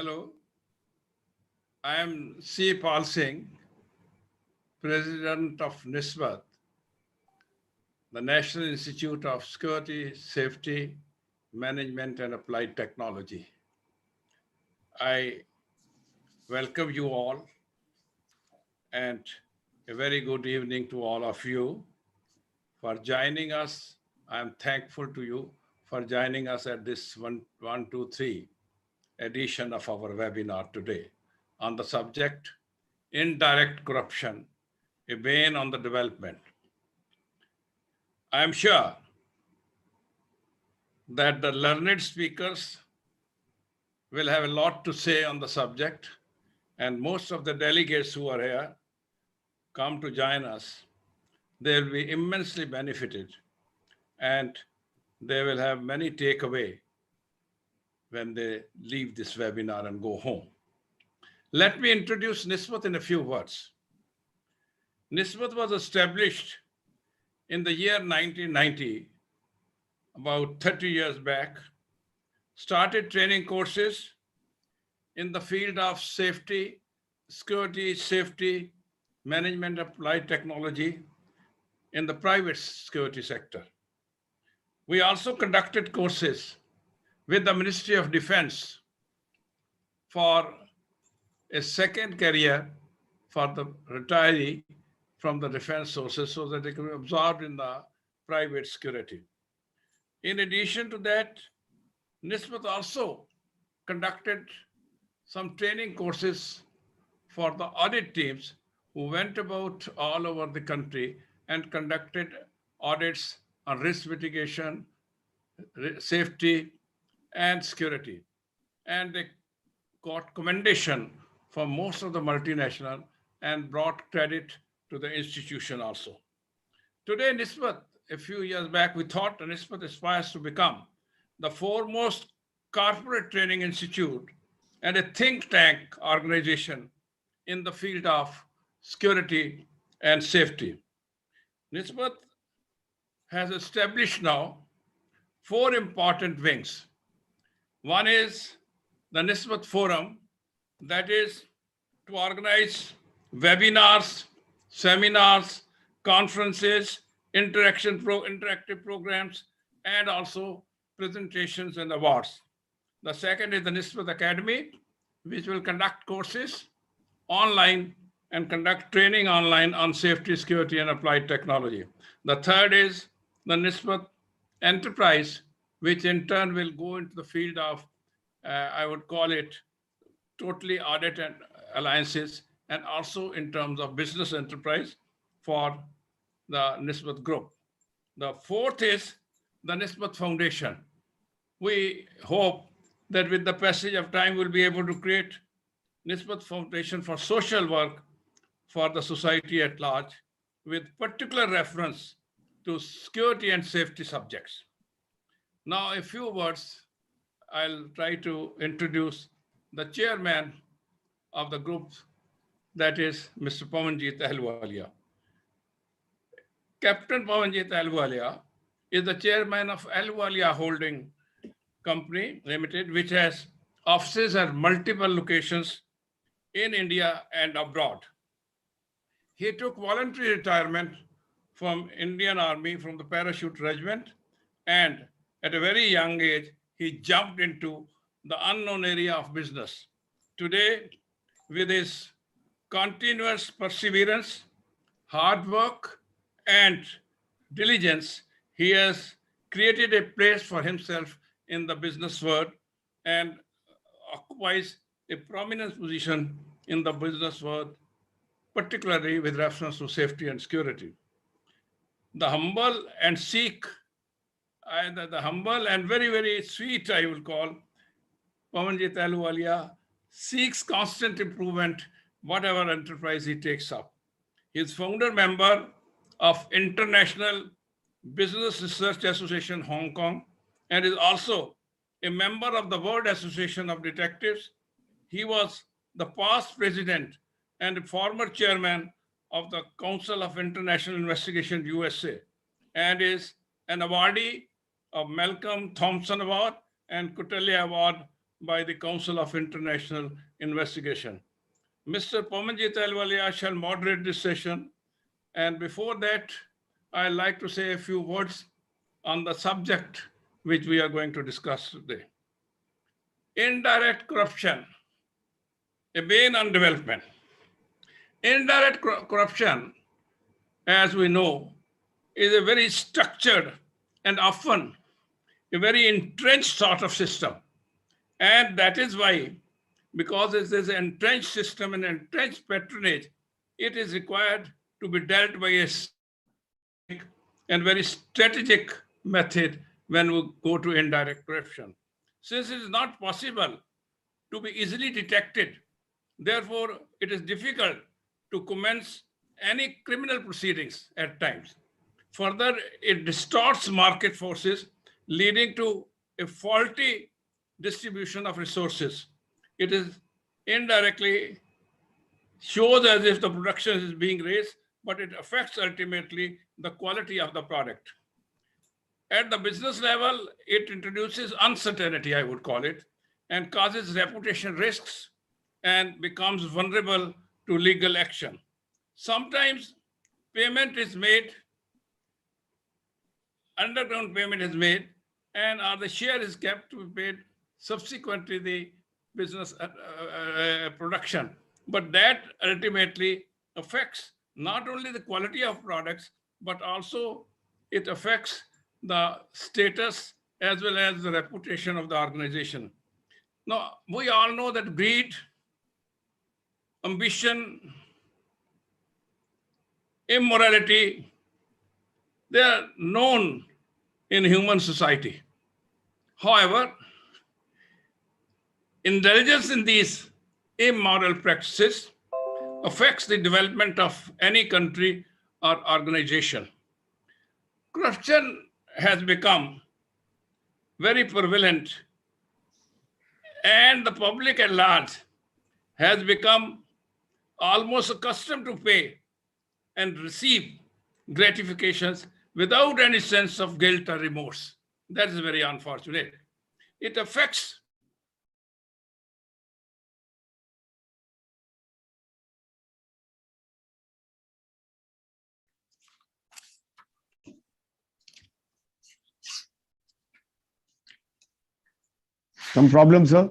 Hello, I am C. Pal Singh, President of NISBAT, the National Institute of Security, Safety, Management and Applied Technology. I welcome you all and a very good evening to all of you for joining us. I am thankful to you for joining us at this 123 edition of our webinar today on the subject Indirect Corruption, a Bane on the Development. I am sure that the learned speakers will have a lot to say on the subject, and most of the delegates who are here come to join us. They will be immensely benefited, and they will have many takeaway when they leave this webinar and go home. Let me introduce NISBAT in a few words. NISBAT was established in the year 1990, about 30 years back, started training courses in the field of safety, security, safety, management applied technology in the private security sector. We also conducted courses with the Ministry of Defense for a second career for the retiree from the defense sources so that they can be absorbed in the private security. In addition to that, NISBAT also conducted some training courses for the audit teams who went about all over the country and conducted audits on risk mitigation, safety, and security. And they got commendation from most of the multinational and brought credit to the institution also. Today, NISBAT, a few years back, we thought NISBAT aspires to become the foremost corporate training institute and a think tank organization in the field of security and safety. NISBAT has established now 4 important wings. One is the NISBAT Forum, that is to organize webinars, seminars, conferences, interactive programs, and also presentations and awards. The second is the NISBAT Academy, which will conduct courses online and conduct training online on safety, security, and applied technology. The third is the NISBAT Enterprise, which in turn will go into the field of, I would call it, totally audit and alliances, and also in terms of business enterprise for the NISBAT group. The fourth is the NISBAT Foundation. We hope that with the passage of time, we'll be able to create NISBAT Foundation for social work for the society at large, with particular reference to security and safety subjects. Now, a few words, I'll try to introduce the chairman of the group, that is Mr. Pawanjit Ahluwalia. Captain Pawanjit Ahluwalia is the chairman of Ahluwalia Holding Company Limited, which has offices at multiple locations in India and abroad. He took voluntary retirement from Indian Army, from the parachute regiment, and at a very young age, he jumped into the unknown area of business. Today, with his continuous perseverance, hard work, and diligence, he has created a place for himself in the business world and occupies a prominent position in the business world, particularly with reference to safety and security. The humble and the humble and very, very sweet, I will call, Pawanjit Ahluwalia seeks constant improvement, whatever enterprise he takes up. He is founder member of International Business Research Association, Hong Kong, and is also a member of the World Association of Detectives. He was the past president and former chairman of the Council of International Investigation, USA, and is an awardee of Malcolm Thompson Award and Kutelia Award by the Council of International Investigation. Mr. Pamanjit Ahluwalia shall moderate this session. And before that, I'd like to say a few words on the subject which we are going to discuss today. Indirect corruption, a bane on development. Indirect corruption, as we know, is a very structured and often a very entrenched sort of system. And that is why, because it is an entrenched system and entrenched patronage, it is required to be dealt by a systematic and very strategic method when we go to indirect corruption. Since it is not possible to be easily detected, therefore, it is difficult to commence any criminal proceedings at times. Further, it distorts market forces, leading to a faulty distribution of resources. It is indirectly shows as if the production is being raised, but it affects ultimately the quality of the product. At the business level, it introduces uncertainty, I would call it, and causes reputation risks and becomes vulnerable to legal action. Sometimes payment is made, underground payment is made, and the share is kept to be paid subsequently the business production. But that ultimately affects not only the quality of products, but also it affects the status as well as the reputation of the organization. Now, we all know that greed, ambition, immorality, they are known in human society. However, indulgence in these immoral practices affects the development of any country or organization. Corruption has become very prevalent, and the public at large has become almost accustomed to pay and receive gratifications without any sense of guilt or remorse. That is very unfortunate. It affects Some problem, sir?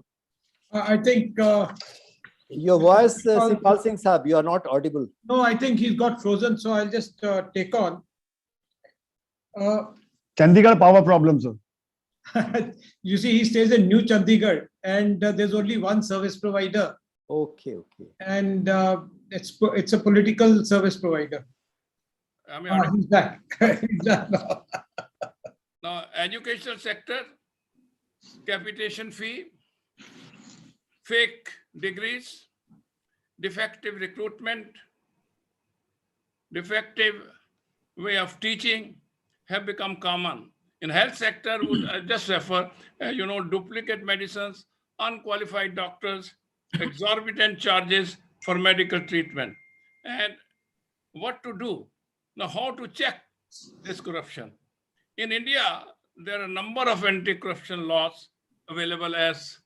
I think. Your voice, Sipal Singh Saab, you are not audible. No, I think he's got frozen, so I'll just take on. Chandigarh power problem, sir. You see, he stays in New Chandigarh, and there's only one service provider. Okay, okay. And it's a political service provider. I mean, He's back. He's back now. now, educational sector, capitation fee, fake degrees, defective recruitment, defective way of teaching have become common. In health sector, would just refer, duplicate medicines, unqualified doctors, exorbitant charges for medical treatment. And what to do? Now, how to check this corruption? In India, there are a number of anti-corruption laws available, as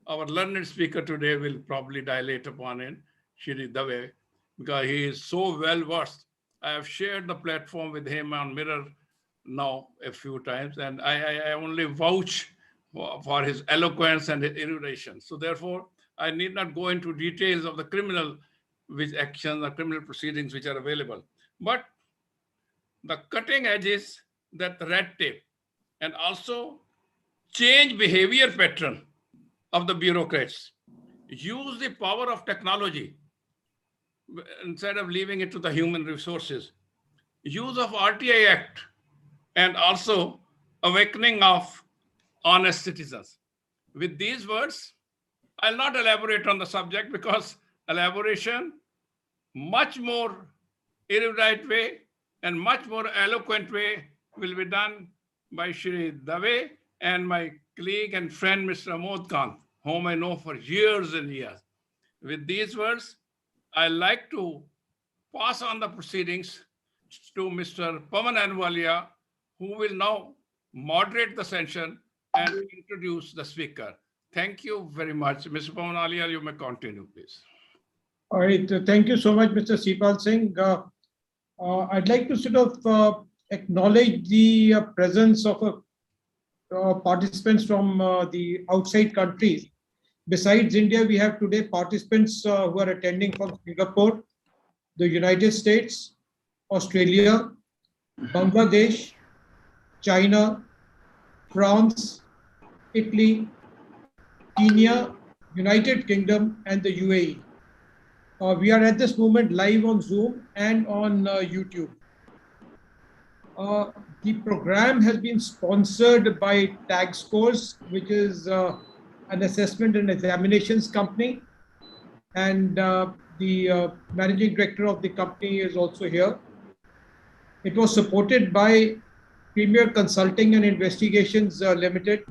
our learned speaker today will probably dilate upon it, Shri Dave, because he is so well versed. I have shared the platform with him on Mirror now a few times, and I only vouch for his eloquence and his erudition. So therefore, I need not go into details of the criminal actions or criminal proceedings which are available. But the cutting edges, that red tape, and also change behavior pattern of the bureaucrats, use the power of technology instead of leaving it to the human resources, use of RTI Act, and also awakening of honest citizens. With these words, I'll not elaborate on the subject, because elaboration, much more erudite way and much more eloquent way will be done by Shri Dave and my colleague and friend, Mr. Amod Khan, whom I know for years and years. With these words, I like to pass on the proceedings to Mr. Paman Ahluwalia, who will now moderate the session and introduce the speaker. Thank you very much. Mr. Pawan Alia, you may continue, please. All right. Thank you so much, Mr. Sipal Singh. I'd like to sort of acknowledge the presence of participants from the outside countries. Besides India, we have today participants who are attending from Singapore, the United States, Australia, Bangladesh, China, France, Italy, Kenya, United Kingdom, and the UAE. We are at this moment live on Zoom and on YouTube. The program has been sponsored by Tag Scores, which is an assessment and examinations company. And the managing director of the company is also here. It was supported by Premier Consulting and Investigations Limited,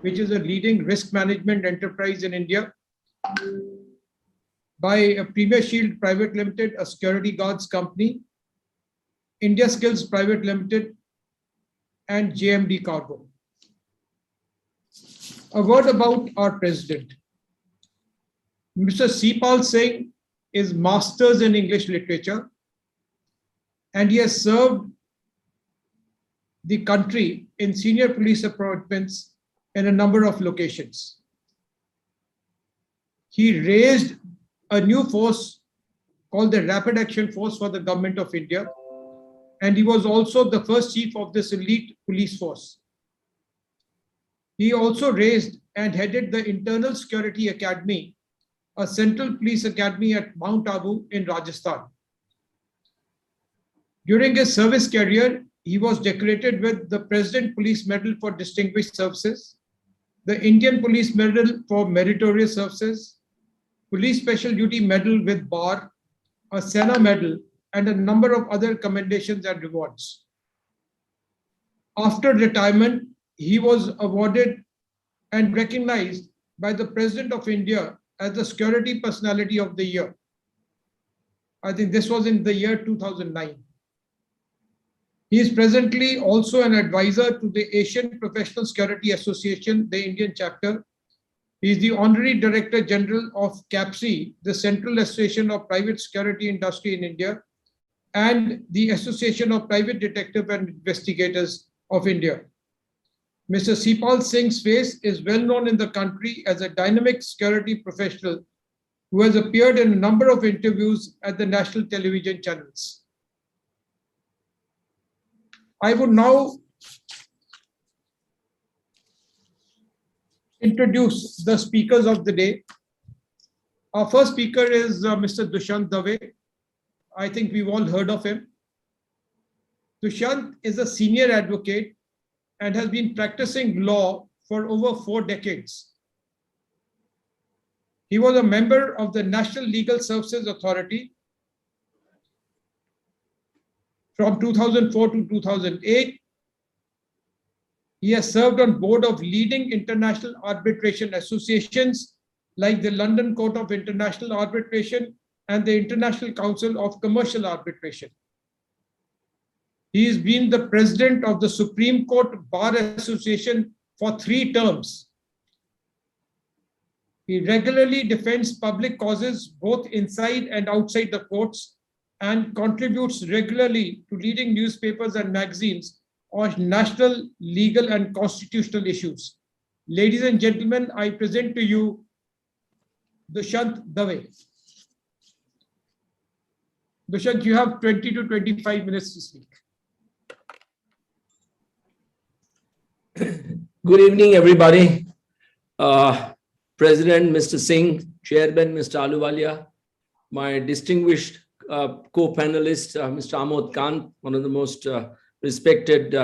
which is a leading risk management enterprise in India, by Premier Shield Private Limited, a security guards company, India Skills Private Limited, and JMD Cargo. A word about our president. Mr. Sipal Singh is Masters in English Literature, and he has served the country in senior police appointments in a number of locations. He raised a new force called the Rapid Action Force for the Government of India, and he was also the first chief of this elite police force. He also raised and headed the Internal Security Academy, a central police academy at Mount Abu in Rajasthan. During his service career, he was decorated with the President Police Medal for Distinguished Services, the Indian Police Medal for Meritorious Services, Police Special Duty Medal with Bar, a Sena Medal, and a number of other commendations and rewards. After retirement, he was awarded and recognized by the President of India as the Security Personality of the Year. I think this was in the year 2009. He is presently also an advisor to the Asian Professional Security Association, the Indian chapter. He is the Honorary Director General of CAPSI, the Central Association of Private Security Industry in India, and the Association of Private Detective and Investigators of India. Mr. Sipal Singh's face is well known in the country as a dynamic security professional who has appeared in a number of interviews at the national television channels. I would now introduce the speakers of the day. Our first speaker is Mr. Dushyant Dave. I think we've all heard of him. Dushyant is a senior advocate and has been practicing law for over 4 decades. He was a member of the National Legal Services Authority from 2004 to 2008. He has served on board of leading international arbitration associations like the London Court of International Arbitration and the International Council of Commercial Arbitration. He has been the president of the Supreme Court Bar Association for 3 terms. He regularly defends public causes both inside and outside the courts and contributes regularly to leading newspapers and magazines on national, legal, and constitutional issues. Ladies and gentlemen, I present to you Dushyant Dave. Dushyant, you have 20 to 25 minutes to speak. Good evening, everybody. President Mr. Singh, Chairman Mr. Ahluwalia, my distinguished co-panelist Mr. Amod Khan, one of the most respected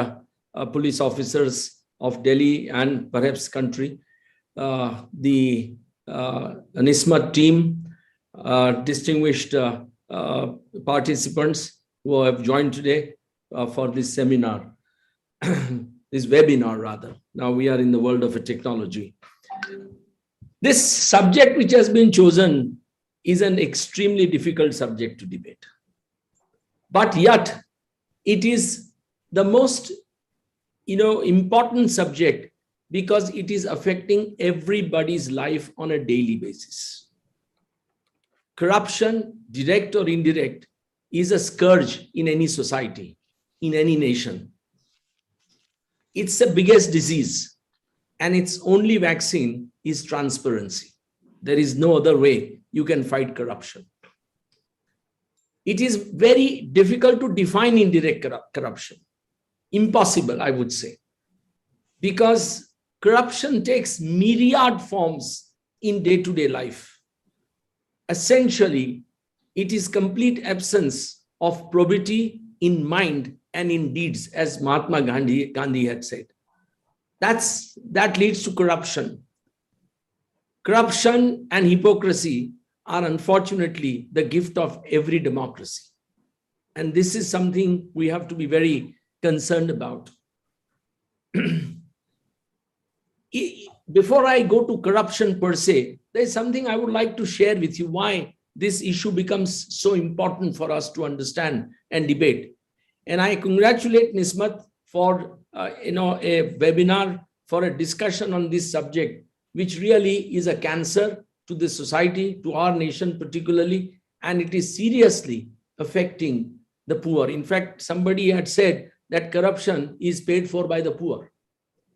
police officers of Delhi and perhaps country, the NISMA team, distinguished participants who have joined today for this seminar, this webinar rather. Now we are in the world of technology. This subject which has been chosen is an extremely difficult subject to debate. But yet it is the most important subject because it is affecting everybody's life on a daily basis. Corruption, direct or indirect, is a scourge in any society, in any nation. It's the biggest disease, and its only vaccine is transparency. There is no other way you can fight corruption. It is very difficult to define indirect corruption. Impossible, I would say, because corruption takes myriad forms in day-to-day life. Essentially, it is complete absence of probity in mind and in deeds, as Mahatma Gandhi had said. That leads to corruption. Corruption and hypocrisy are unfortunately the gift of every democracy. And this is something we have to be very concerned about. Before I go to corruption per se, there is something I would like to share with you why this issue becomes so important for us to understand and debate. And I congratulate Nismat for a webinar for a discussion on this subject, which really is a cancer to the society, to our nation particularly, and it is seriously affecting the poor. In fact, somebody had said that corruption is paid for by the poor.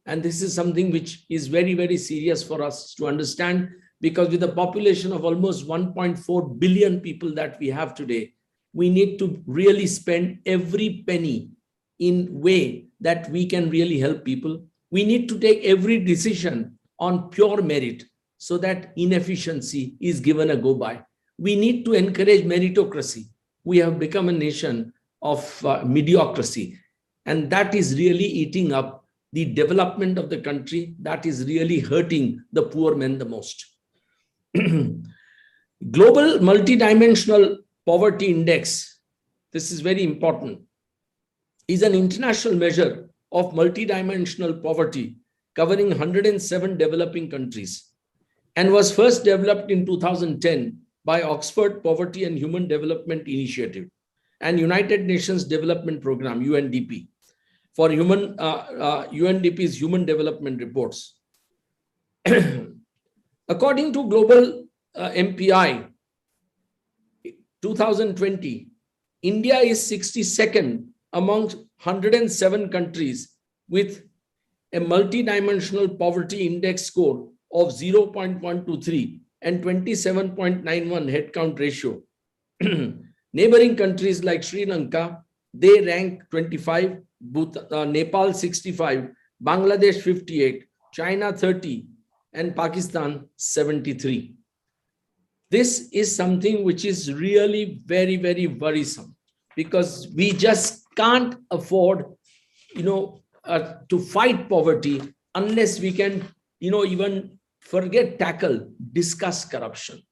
And this is something which is very, very serious for us to understand, because with a population of almost 1.4 billion people that we have today, we need to really spend every penny in a way that we can really help people. We need to take every decision on pure merit so that inefficiency is given a go by. We need to encourage meritocracy. We have become a nation of mediocrity, and that is really eating up the development of the country. That is really hurting the poor men the most. Global multidimensional poverty index, this is very important, is an international measure of multidimensional poverty covering 107 developing countries, and was first developed in 2010 by Oxford Poverty and Human Development Initiative and United Nations Development Program, UNDP, for UNDP's Human Development Reports. According to Global MPI 2020, India is 62nd amongst 107 countries with a multidimensional poverty index score of 0.123 and 27.91 headcount ratio. Neighboring countries like Sri Lanka, they rank 25, Nepal 65, Bangladesh 58, China 30, and Pakistan 73. This is something which is really very, very worrisome, because we just can't afford, to fight poverty unless we can, even discuss corruption.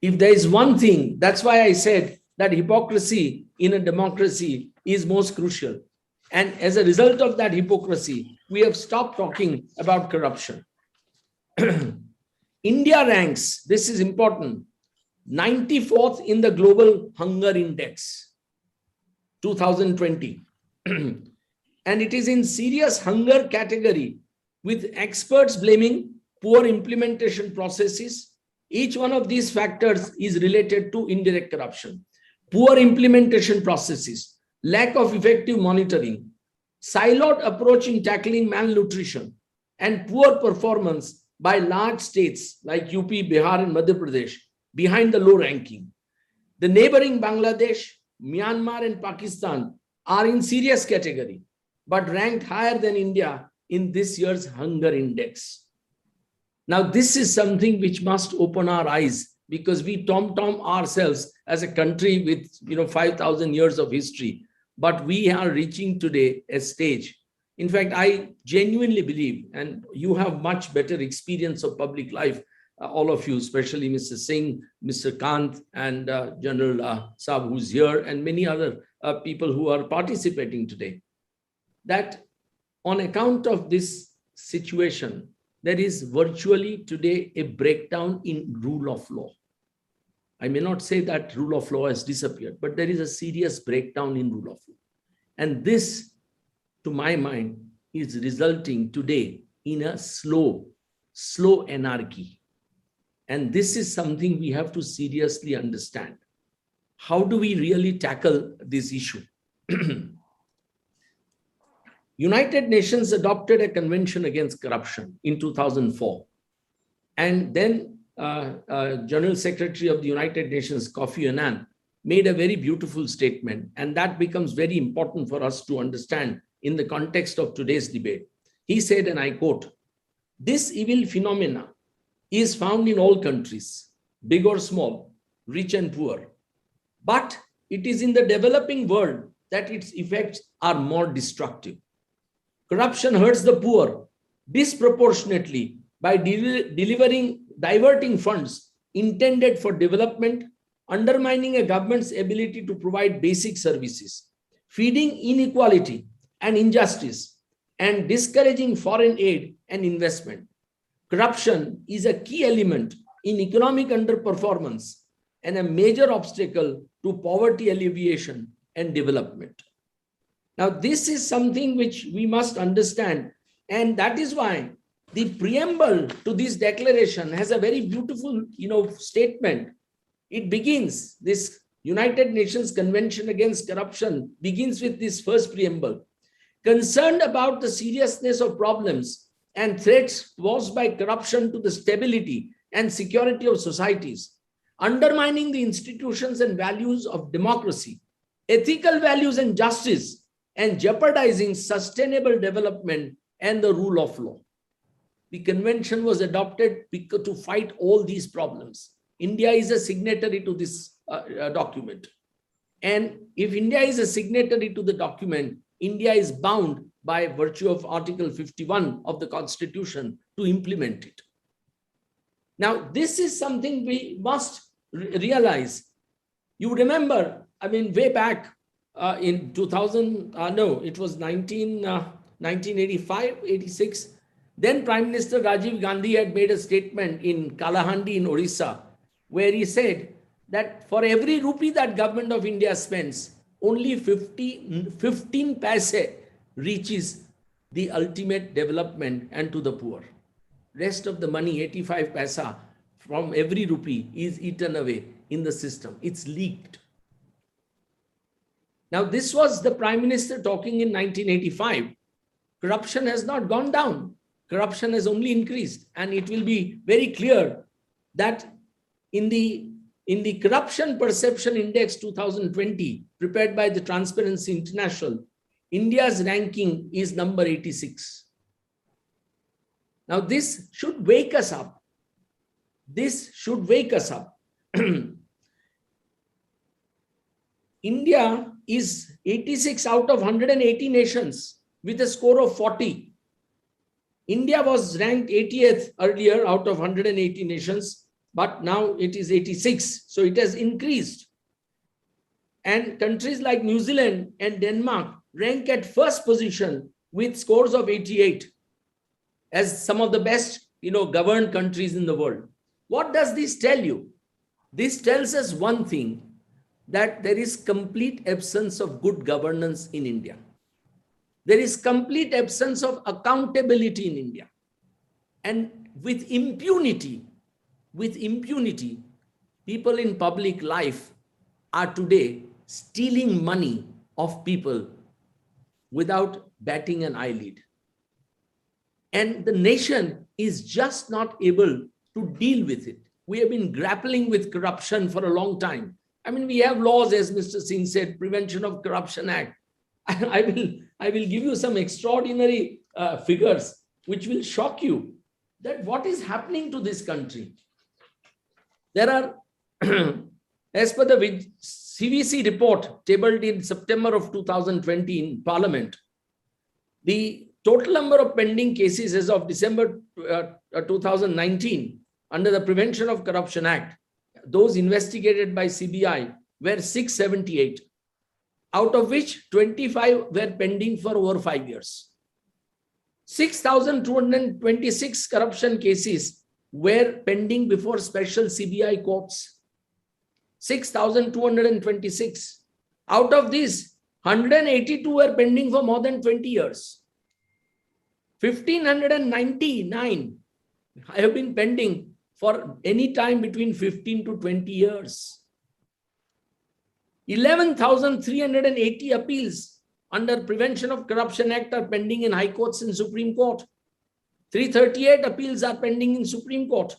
If there is one thing, that's why I said that hypocrisy in a democracy is most crucial. And as a result of that hypocrisy, we have stopped talking about corruption. India ranks, this is important, 94th in the Global Hunger Index, 2020. And it is in serious hunger category, with experts blaming poor implementation processes. Each one of these factors is related to indirect corruption. Poor implementation processes, lack of effective monitoring, siloed approach in tackling malnutrition, and poor performance by large states like UP, Bihar, and Madhya Pradesh behind the low ranking. The neighboring Bangladesh, Myanmar, and Pakistan are in serious category, but ranked higher than India in this year's hunger index. Now, this is something which must open our eyes, because we tom-tom ourselves as a country with 5,000 years of history, but we are reaching today a stage. In fact, I genuinely believe, and you have much better experience of public life, all of you, especially Mr. Singh, Mr. Kant, and General Saab, who's here, and many other people who are participating today, that on account of this situation, there is virtually today a breakdown in rule of law. I may not say that rule of law has disappeared, but there is a serious breakdown in rule of law. And this, to my mind, is resulting today in a slow anarchy. And this is something we have to seriously understand. How do we really tackle this issue? United Nations adopted a convention against corruption in 2004. And then General Secretary of the United Nations, Kofi Annan, made a very beautiful statement. And that becomes very important for us to understand in the context of today's debate. He said, and I quote, "This evil phenomena is found in all countries, big or small, rich and poor. But it is in the developing world that its effects are more destructive. Corruption hurts the poor disproportionately by diverting funds intended for development, undermining a government's ability to provide basic services, feeding inequality and injustice, and discouraging foreign aid and investment. Corruption is a key element in economic underperformance and a major obstacle to poverty alleviation and development." Now, this is something which we must understand. And that is why the preamble to this declaration has a very beautiful, statement. It begins, this United Nations Convention Against Corruption begins with this first preamble. "Concerned about the seriousness of problems and threats posed by corruption to the stability and security of societies, undermining the institutions and values of democracy, ethical values and justice, and jeopardizing sustainable development and the rule of law." The convention was adopted to fight all these problems. India is a signatory to this document. And if India is a signatory to the document, India is bound by virtue of Article 51 of the Constitution to implement it. Now, this is something we must realize. You remember, way back in 2000, it was 1985, 86. Then Prime Minister Rajiv Gandhi had made a statement in Kalahandi in Orissa, where he said that for every rupee that government of India spends, only 15 paise reaches the ultimate development and to the poor. Rest of the money, 85 paisa from every rupee, is eaten away in the system. It's leaked. Now, this was the Prime Minister talking in 1985. Corruption has not gone down. Corruption has only increased. And it will be very clear that in the Corruption Perception Index 2020, prepared by the Transparency International, India's ranking is number 86. Now, this should wake us up. This should wake us up. India is 86 out of 180 nations with a score of 40. India was ranked 80th earlier out of 180 nations, but now it is 86. So it has increased. And countries like New Zealand and Denmark rank at first position with scores of 88 as some of the best, governed countries in the world. What does this tell you? This tells us one thing, that there is complete absence of good governance in India. There is complete absence of accountability in India. And with impunity, people in public life are today stealing money of people without batting an eyelid. And the nation is just not able to deal with it. We have been grappling with corruption for a long time. We have laws, as Mr. Singh said, Prevention of Corruption Act. I will give you some extraordinary figures which will shock you that what is happening to this country. There are, as per the CVC report tabled in September of 2020 in Parliament, the total number of pending cases as of December 2019 under the Prevention of Corruption Act, those investigated by CBI, were 678, out of which 25 were pending for over 5 years. 6,226 corruption cases were pending before special CBI courts. 6,226. Out of these, 182 were pending for more than 20 years. 1,599. I have been pending for any time between 15 to 20 years. 11,380 appeals under Prevention of Corruption Act are pending in High Courts and Supreme Court. 338 appeals are pending in Supreme Court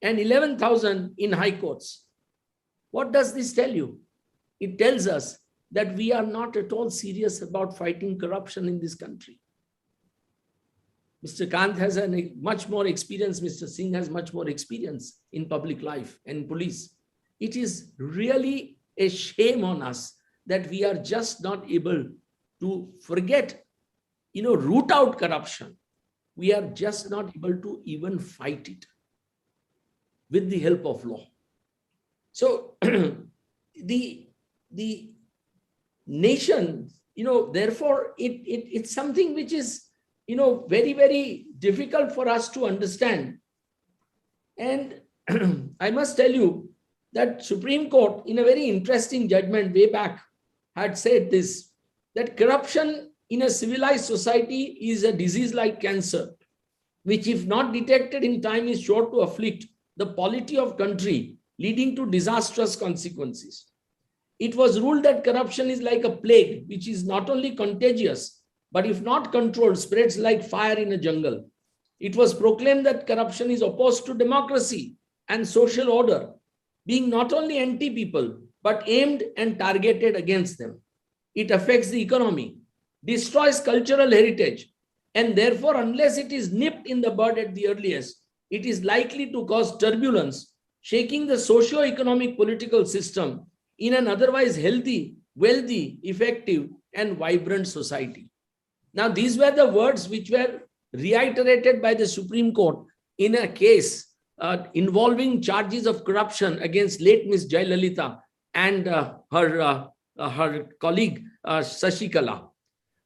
and 11,000 in High Courts. What does this tell you? It tells us that we are not at all serious about fighting corruption in this country. Mr. Kant has much more experience. Mr. Singh has much more experience in public life and police. It is really a shame on us that we are just not able to root out corruption. We are just not able to even fight it with the help of law. So the nation, therefore it's something which is, very, very difficult for us to understand. And I must tell you that Supreme Court, in a very interesting judgment way back, had said this, that corruption in a civilized society is a disease like cancer, which if not detected in time is sure to afflict the polity of country, leading to disastrous consequences. It was ruled that corruption is like a plague, which is not only contagious, but if not controlled, spreads like fire in a jungle. It was proclaimed that corruption is opposed to democracy and social order, being not only anti-people, but aimed and targeted against them. It affects the economy, destroys cultural heritage, and therefore, unless it is nipped in the bud at the earliest, it is likely to cause turbulence, shaking the socio-economic political system in an otherwise healthy, wealthy, effective, and vibrant society. Now, these were the words which were reiterated by the Supreme Court in a case involving charges of corruption against late Miss Jayalalitha and her colleague Sashikala.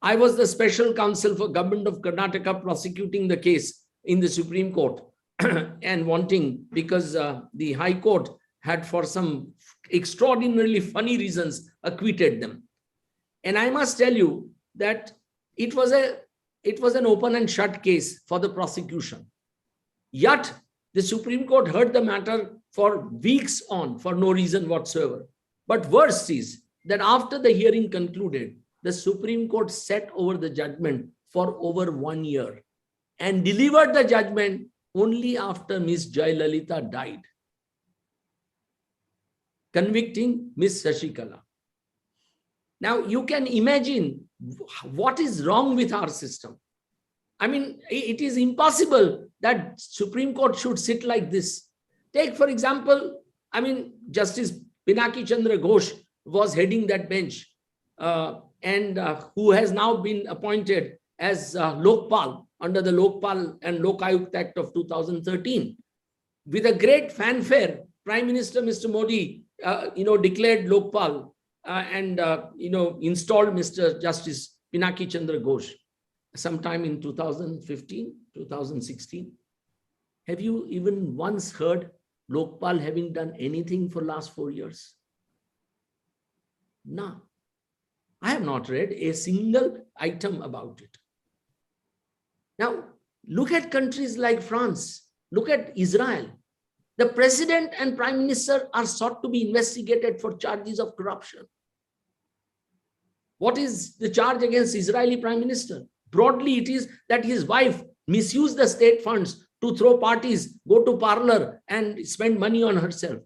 I was the special counsel for Government of Karnataka prosecuting the case in the Supreme Court and wanting, because the High Court had for some extraordinarily funny reasons acquitted them. And I must tell you that it was an open and shut case for the prosecution. Yet the Supreme Court heard the matter for weeks on for no reason whatsoever. But worse is that after the hearing concluded, the Supreme Court sat over the judgment for over 1 year and delivered the judgment only after Miss Jayalalitha died, convicting Miss Sashikala. Now, you can imagine what is wrong with our system. I mean, it is impossible that Supreme Court should sit like this. Take, for example, Justice Pinaki Chandra Ghosh was heading that bench and who has now been appointed as Lokpal under the Lokpal and Lokayukt Act of 2013. With a great fanfare, Prime Minister Mr. Modi, declared Lokpal and installed Mr. Justice Pinaki Chandra Ghosh sometime in 2015, 2016. Have you even once heard Lokpal having done anything for last 4 years? No. I have not read a single item about it. Now, look at countries like France. Look at Israel. The president and prime minister are sought to be investigated for charges of corruption. What is the charge against Israeli prime minister? Broadly, it is that his wife misused the state funds to throw parties, go to parlor and spend money on herself.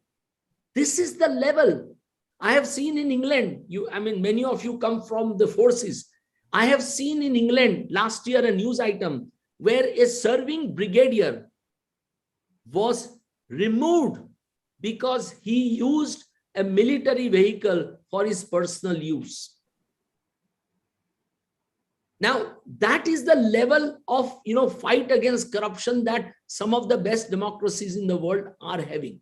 This is the level. I have seen in England, many of you come from the forces. I have seen in England last year a news item where a serving brigadier was removed because he used a military vehicle for his personal use. Now, that is the level of fight against corruption that some of the best democracies in the world are having.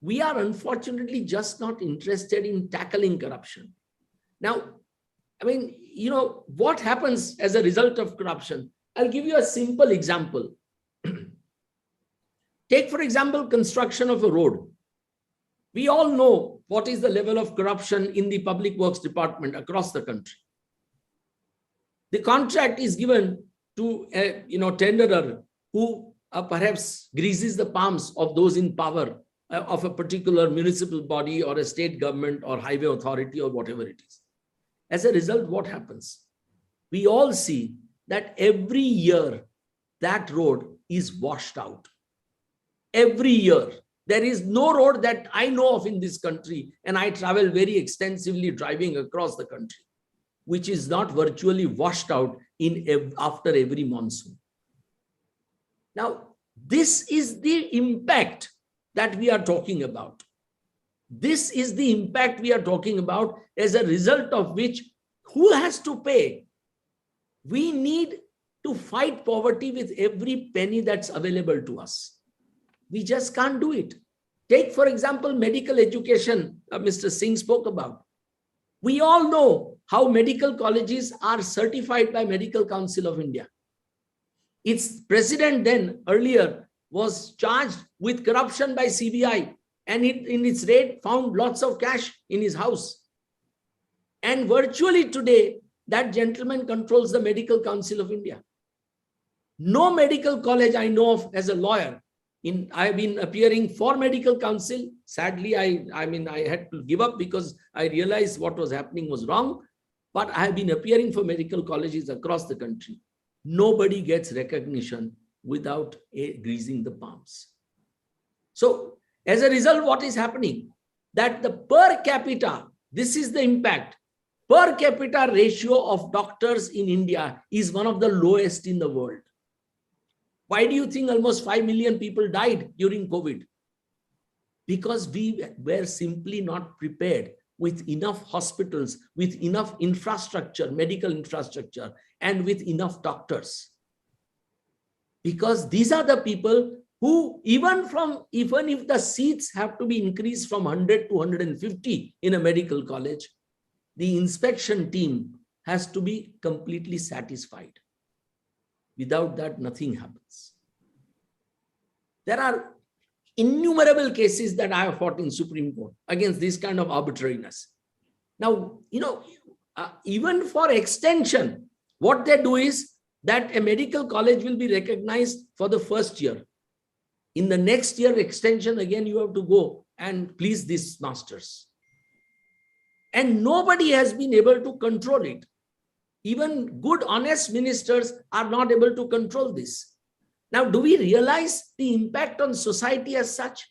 We are unfortunately just not interested in tackling corruption. Now, what happens as a result of corruption? I'll give you a simple example. Take, for example, construction of a road. We all know what is the level of corruption in the public works department across the country. The contract is given to a tenderer who perhaps greases the palms of those in power of a particular municipal body or a state government or highway authority or whatever it is. As a result, what happens? We all see that every year that road is washed out. Every year. There is no road that I know of in this country, and I travel very extensively driving across the country, which is not virtually washed out after every monsoon. Now, this is the impact that we are talking about. This is the impact we are talking about, as a result of which, who has to pay? We need to fight poverty with every penny that's available to us. We just can't do it. Take, for example, medical education, Mr. Singh spoke about. We all know how medical colleges are certified by Medical Council of India. Its president then, earlier, was charged with corruption by CBI, and in its raid found lots of cash in his house. And virtually today, that gentleman controls the Medical Council of India. No medical college I know of as a lawyer. I've been appearing for Medical Council. Sadly, I had to give up because I realized what was happening was wrong. But I have been appearing for medical colleges across the country. Nobody gets recognition without greasing the palms. So as a result, what is happening? That the per capita, this is the impact, per capita ratio of doctors in India is one of the lowest in the world. Why do you think almost 5 million people died during COVID? Because we were simply not prepared with enough hospitals, with enough infrastructure, medical infrastructure, and with enough doctors. Because these are the people who, even if the seats have to be increased from 100 to 150 in a medical college, the inspection team has to be completely satisfied. Without that, nothing happens. There are innumerable cases that I have fought in Supreme Court against this kind of arbitrariness. Now, even for extension, what they do is that a medical college will be recognized for the first year. In the next year extension, again, you have to go and please these masters. And nobody has been able to control it. Even good, honest ministers are not able to control this. Now, do we realize the impact on society as such?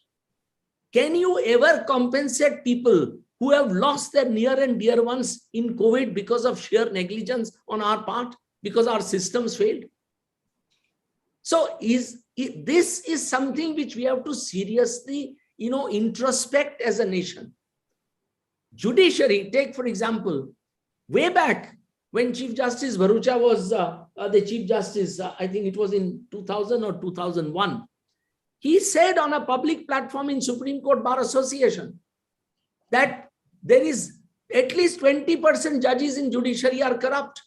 Can you ever compensate people who have lost their near and dear ones in COVID because of sheer negligence on our part, because our systems failed? So this is something which we have to seriously, introspect as a nation. Judiciary, take for example, way back when Chief Justice Bharucha was the Chief Justice, I think it was in 2000 or 2001, he said on a public platform in Supreme Court Bar Association that there is at least 20% judges in judiciary are corrupt.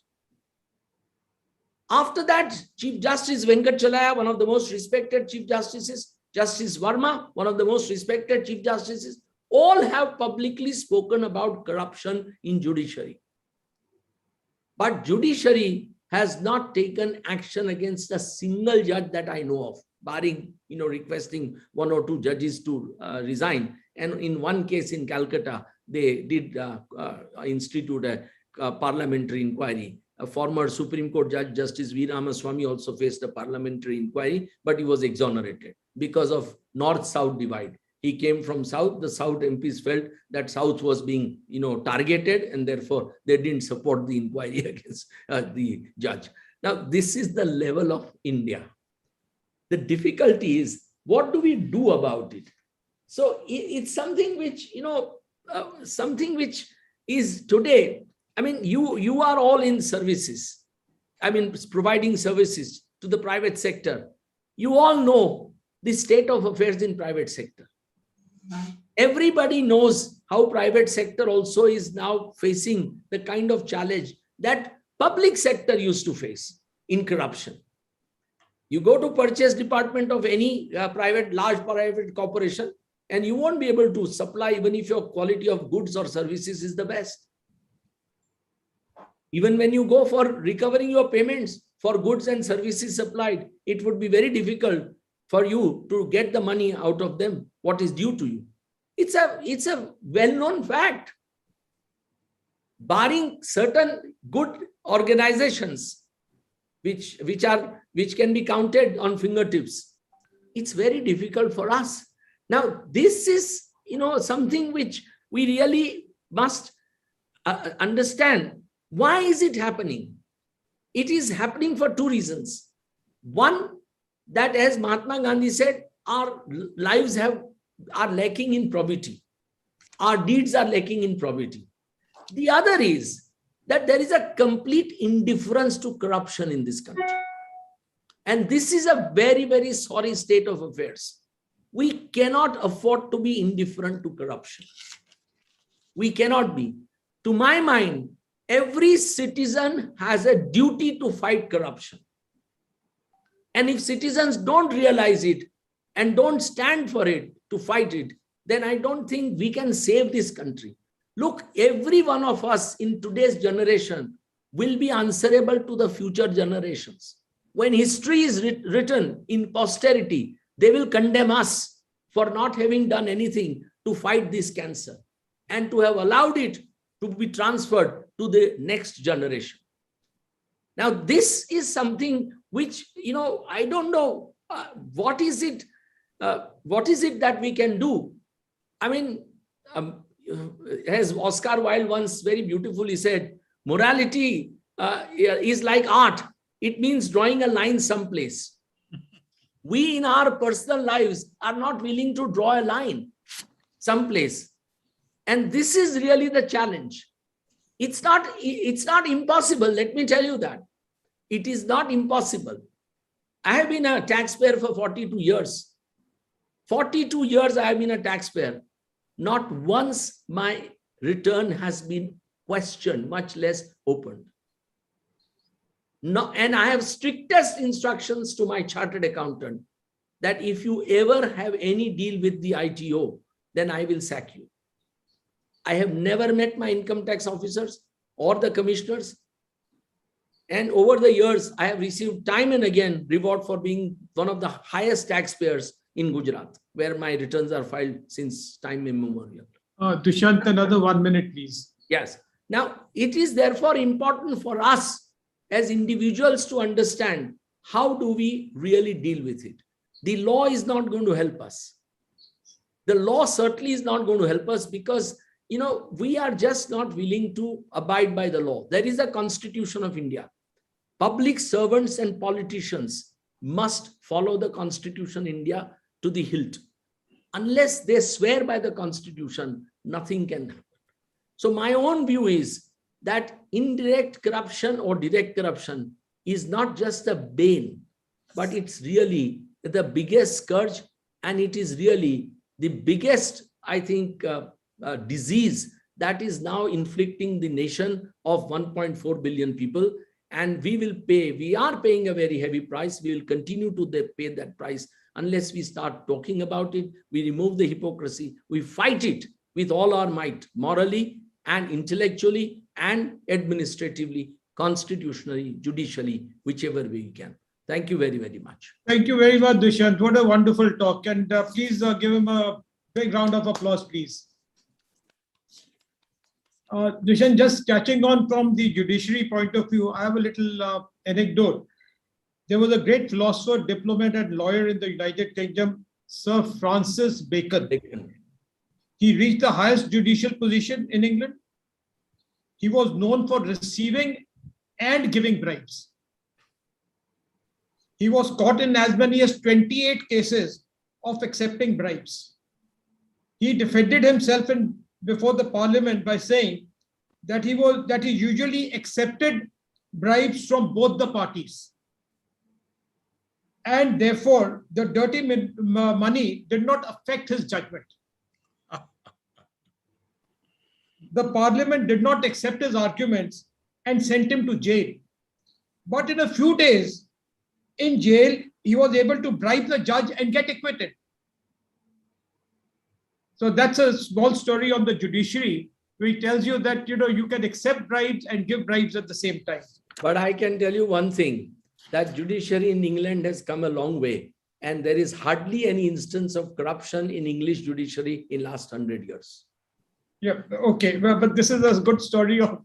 After that, Chief Justice Venkat Chalaya, one of the most respected Chief Justices, Justice Verma, one of the most respected Chief Justices, all have publicly spoken about corruption in judiciary. But judiciary has not taken action against a single judge that I know of, barring, requesting 1 or 2 judges to resign. And in one case in Calcutta, they did institute a parliamentary inquiry. A former Supreme Court Judge, Justice V. Ramaswamy, also faced a parliamentary inquiry, but he was exonerated because of North-South divide. He came from South. The South MPs felt that South was being, targeted, and therefore they didn't support the inquiry against the judge. Now, this is the level of India. The difficulty is, what do we do about it? So it's something which, something which is today, you are all in services. Providing services to the private sector. You all know the state of affairs in private sector. Everybody knows how private sector also is now facing the kind of challenge that public sector used to face in corruption. You go to purchase department of any large private corporation, and you won't be able to supply even if your quality of goods or services is the best. Even when you go for recovering your payments for goods and services supplied, it would be very difficult for you to get the money out of them, what is due to you. It's a well-known fact. Barring certain good organizations, which can be counted on fingertips, it's very difficult for us. Now, this is, something which we really must understand. Why is it happening? It is happening for two reasons. One, that as Mahatma Gandhi said, our lives are lacking in probity. Our deeds are lacking in probity. The other is that there is a complete indifference to corruption in this country. And this is a very, very sorry state of affairs. We cannot afford to be indifferent to corruption. We cannot be. To my mind, every citizen has a duty to fight corruption. And if citizens don't realize it and don't stand for it, to fight it, then I don't think we can save this country. Look, every one of us in today's generation will be answerable to the future generations. When history is written in posterity, they will condemn us for not having done anything to fight this cancer and to have allowed it to be transferred to the next generation. Now, this is something which, I don't know, what is it that we can do? I mean, as Oscar Wilde once very beautifully said, morality is like art. It means drawing a line someplace. We in our personal lives are not willing to draw a line someplace. And this is really the challenge. It's not impossible. Let me tell you that. It is not impossible. I have been a taxpayer for 42 years. 42 years I have been a taxpayer. Not once my return has been questioned, much less opened. No, and I have strictest instructions to my chartered accountant that if you ever have any deal with the ITO, then I will sack you. I have never met my income tax officers or the commissioners. And over the years, I have received time and again reward for being one of the highest taxpayers in Gujarat, where my returns are filed since time immemorial. Dushyant, another 1 minute, please. Yes. Now, it is therefore important for us as individuals to understand how do we really deal with it. The law is not going to help us. The law certainly is not going to help us because, we are just not willing to abide by the law. There is a Constitution of India. Public servants and politicians must follow the Constitution of India to the hilt. Unless they swear by the Constitution, nothing can happen. So my own view is that indirect corruption or direct corruption is not just a bane, but it's really the biggest scourge, and it is really the biggest, I think, disease that is now inflicting the nation of 1.4 billion people. And we are paying a very heavy price. We will continue to pay that price unless we start talking about it. We remove the hypocrisy. We fight it with all our might, morally and intellectually and administratively, constitutionally, judicially, whichever way we can. Thank you very, very much. Thank you very much, Dushyant. What a wonderful talk. And please give him a big round of applause, please. Dushyant, just catching on from the judiciary point of view, I have a little anecdote. There was a great philosopher, diplomat, and lawyer in the United Kingdom, Sir Francis Bacon. He reached the highest judicial position in England. He was known for receiving and giving bribes. He was caught in as many as 28 cases of accepting bribes. He defended himself before the parliament by saying that he usually accepted bribes from both the parties. And therefore, the dirty money did not affect his judgment. The parliament did not accept his arguments and sent him to jail. But in a few days in jail, he was able to bribe the judge and get acquitted. So that's a small story on the judiciary. which tells you that, you can accept bribes and give bribes at the same time. But I can tell you one thing, that judiciary in England has come a long way. And there is hardly any instance of corruption in English judiciary in last 100 years. Yeah, okay. Well, but this is a good story of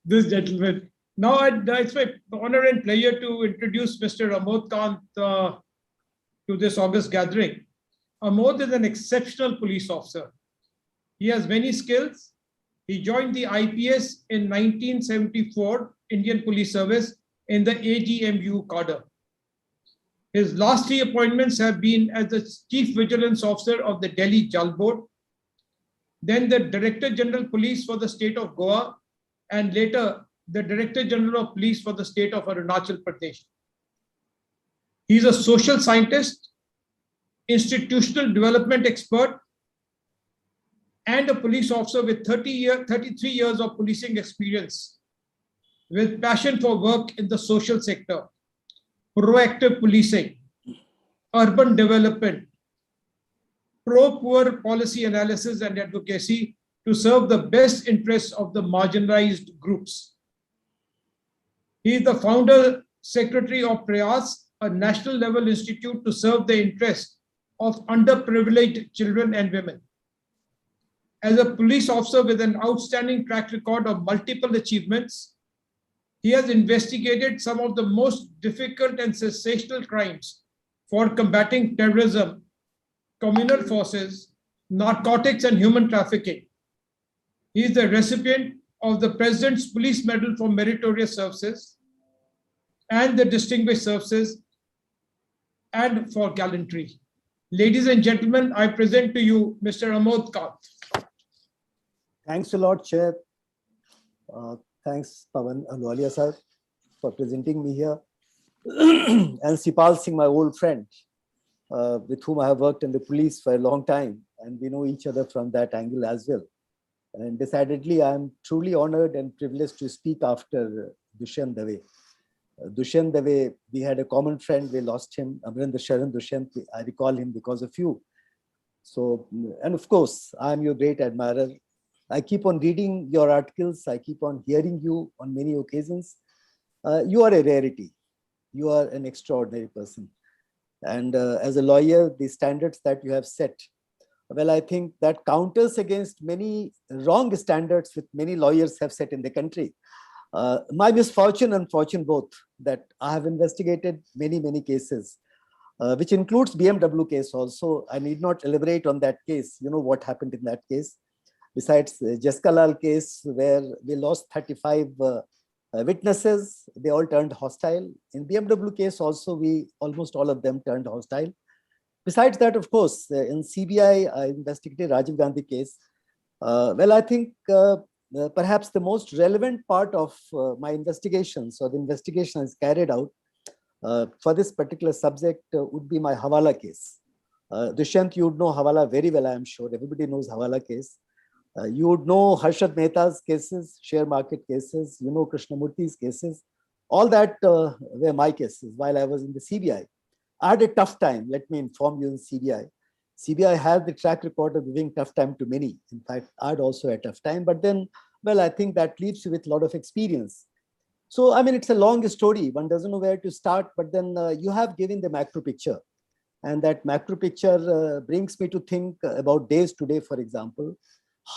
this gentleman. Now, it's my honor and pleasure to introduce Mr. Amod Kant to this August gathering. Amod is an exceptional police officer. He has many skills. He joined the IPS in 1974 Indian Police Service in the AGMU cadre. His last 3 appointments have been as the Chief Vigilance Officer of the Delhi Jal Board, then the Director General Police for the state of Goa, and later the Director General of Police for the state of Arunachal Pradesh. He's a social scientist, institutional development expert, and a police officer with 33 years of policing experience, with passion for work in the social sector, proactive policing, urban development, pro-poor policy analysis and advocacy to serve the best interests of the marginalized groups. He is the founder secretary of Prayas, a national level institute to serve the interests of underprivileged children and women. As a police officer with an outstanding track record of multiple achievements, he has investigated some of the most difficult and sensational crimes for combating terrorism, communal forces, narcotics, and human trafficking. He is the recipient of the President's Police Medal for Meritorious Services and the Distinguished Services and for Gallantry. Ladies and gentlemen, I present to you Mr. Amod Kant. Thanks a lot, Chair. Thanks, Pawan Ahluwalia sir, for presenting me here. And Sipal Singh, my old friend, with whom I have worked in the police for a long time, and we know each other from that angle as well. And decidedly, I am truly honored and privileged to speak after Dushyant Dave. Dushyant Dave, we had a common friend, we lost him, Amrinder Sharan Dushyant, I recall him because of you. So, and of course, I am your great admirer. I keep on reading your articles, I keep on hearing you on many occasions. You are a rarity. You are an extraordinary person. And as a lawyer, the standards that you have set, well, I think that counters against many wrong standards which many lawyers have set in the country. My misfortune and fortune both, that I have investigated many cases, which includes BMW case also. I need not elaborate on that case. You know what happened in that case. Besides Jessica Lal case, where we lost 35 witnesses, they all turned hostile. In BMW case also, almost all of them turned hostile. Besides that, of course, in CBI, I investigated Rajiv Gandhi case. Well, I think perhaps the most relevant part of my investigations, or the investigation is carried out for this particular subject would be my Hawala case. Dushyant, you would know Hawala very well, I am sure. Everybody knows Hawala case. You would know Harshad Mehta's cases, share market cases, you know Krishnamurthy's cases. All that were my cases while I was in the CBI. I had a tough time, let me inform you, in CBI. CBI has the track record of giving tough time to many. In fact, I had also a tough time, but then, well, I think that leaves you with a lot of experience. So, I mean, it's a long story. One doesn't know where to start, but then you have given the macro picture. And that macro picture brings me to think about days today, for example,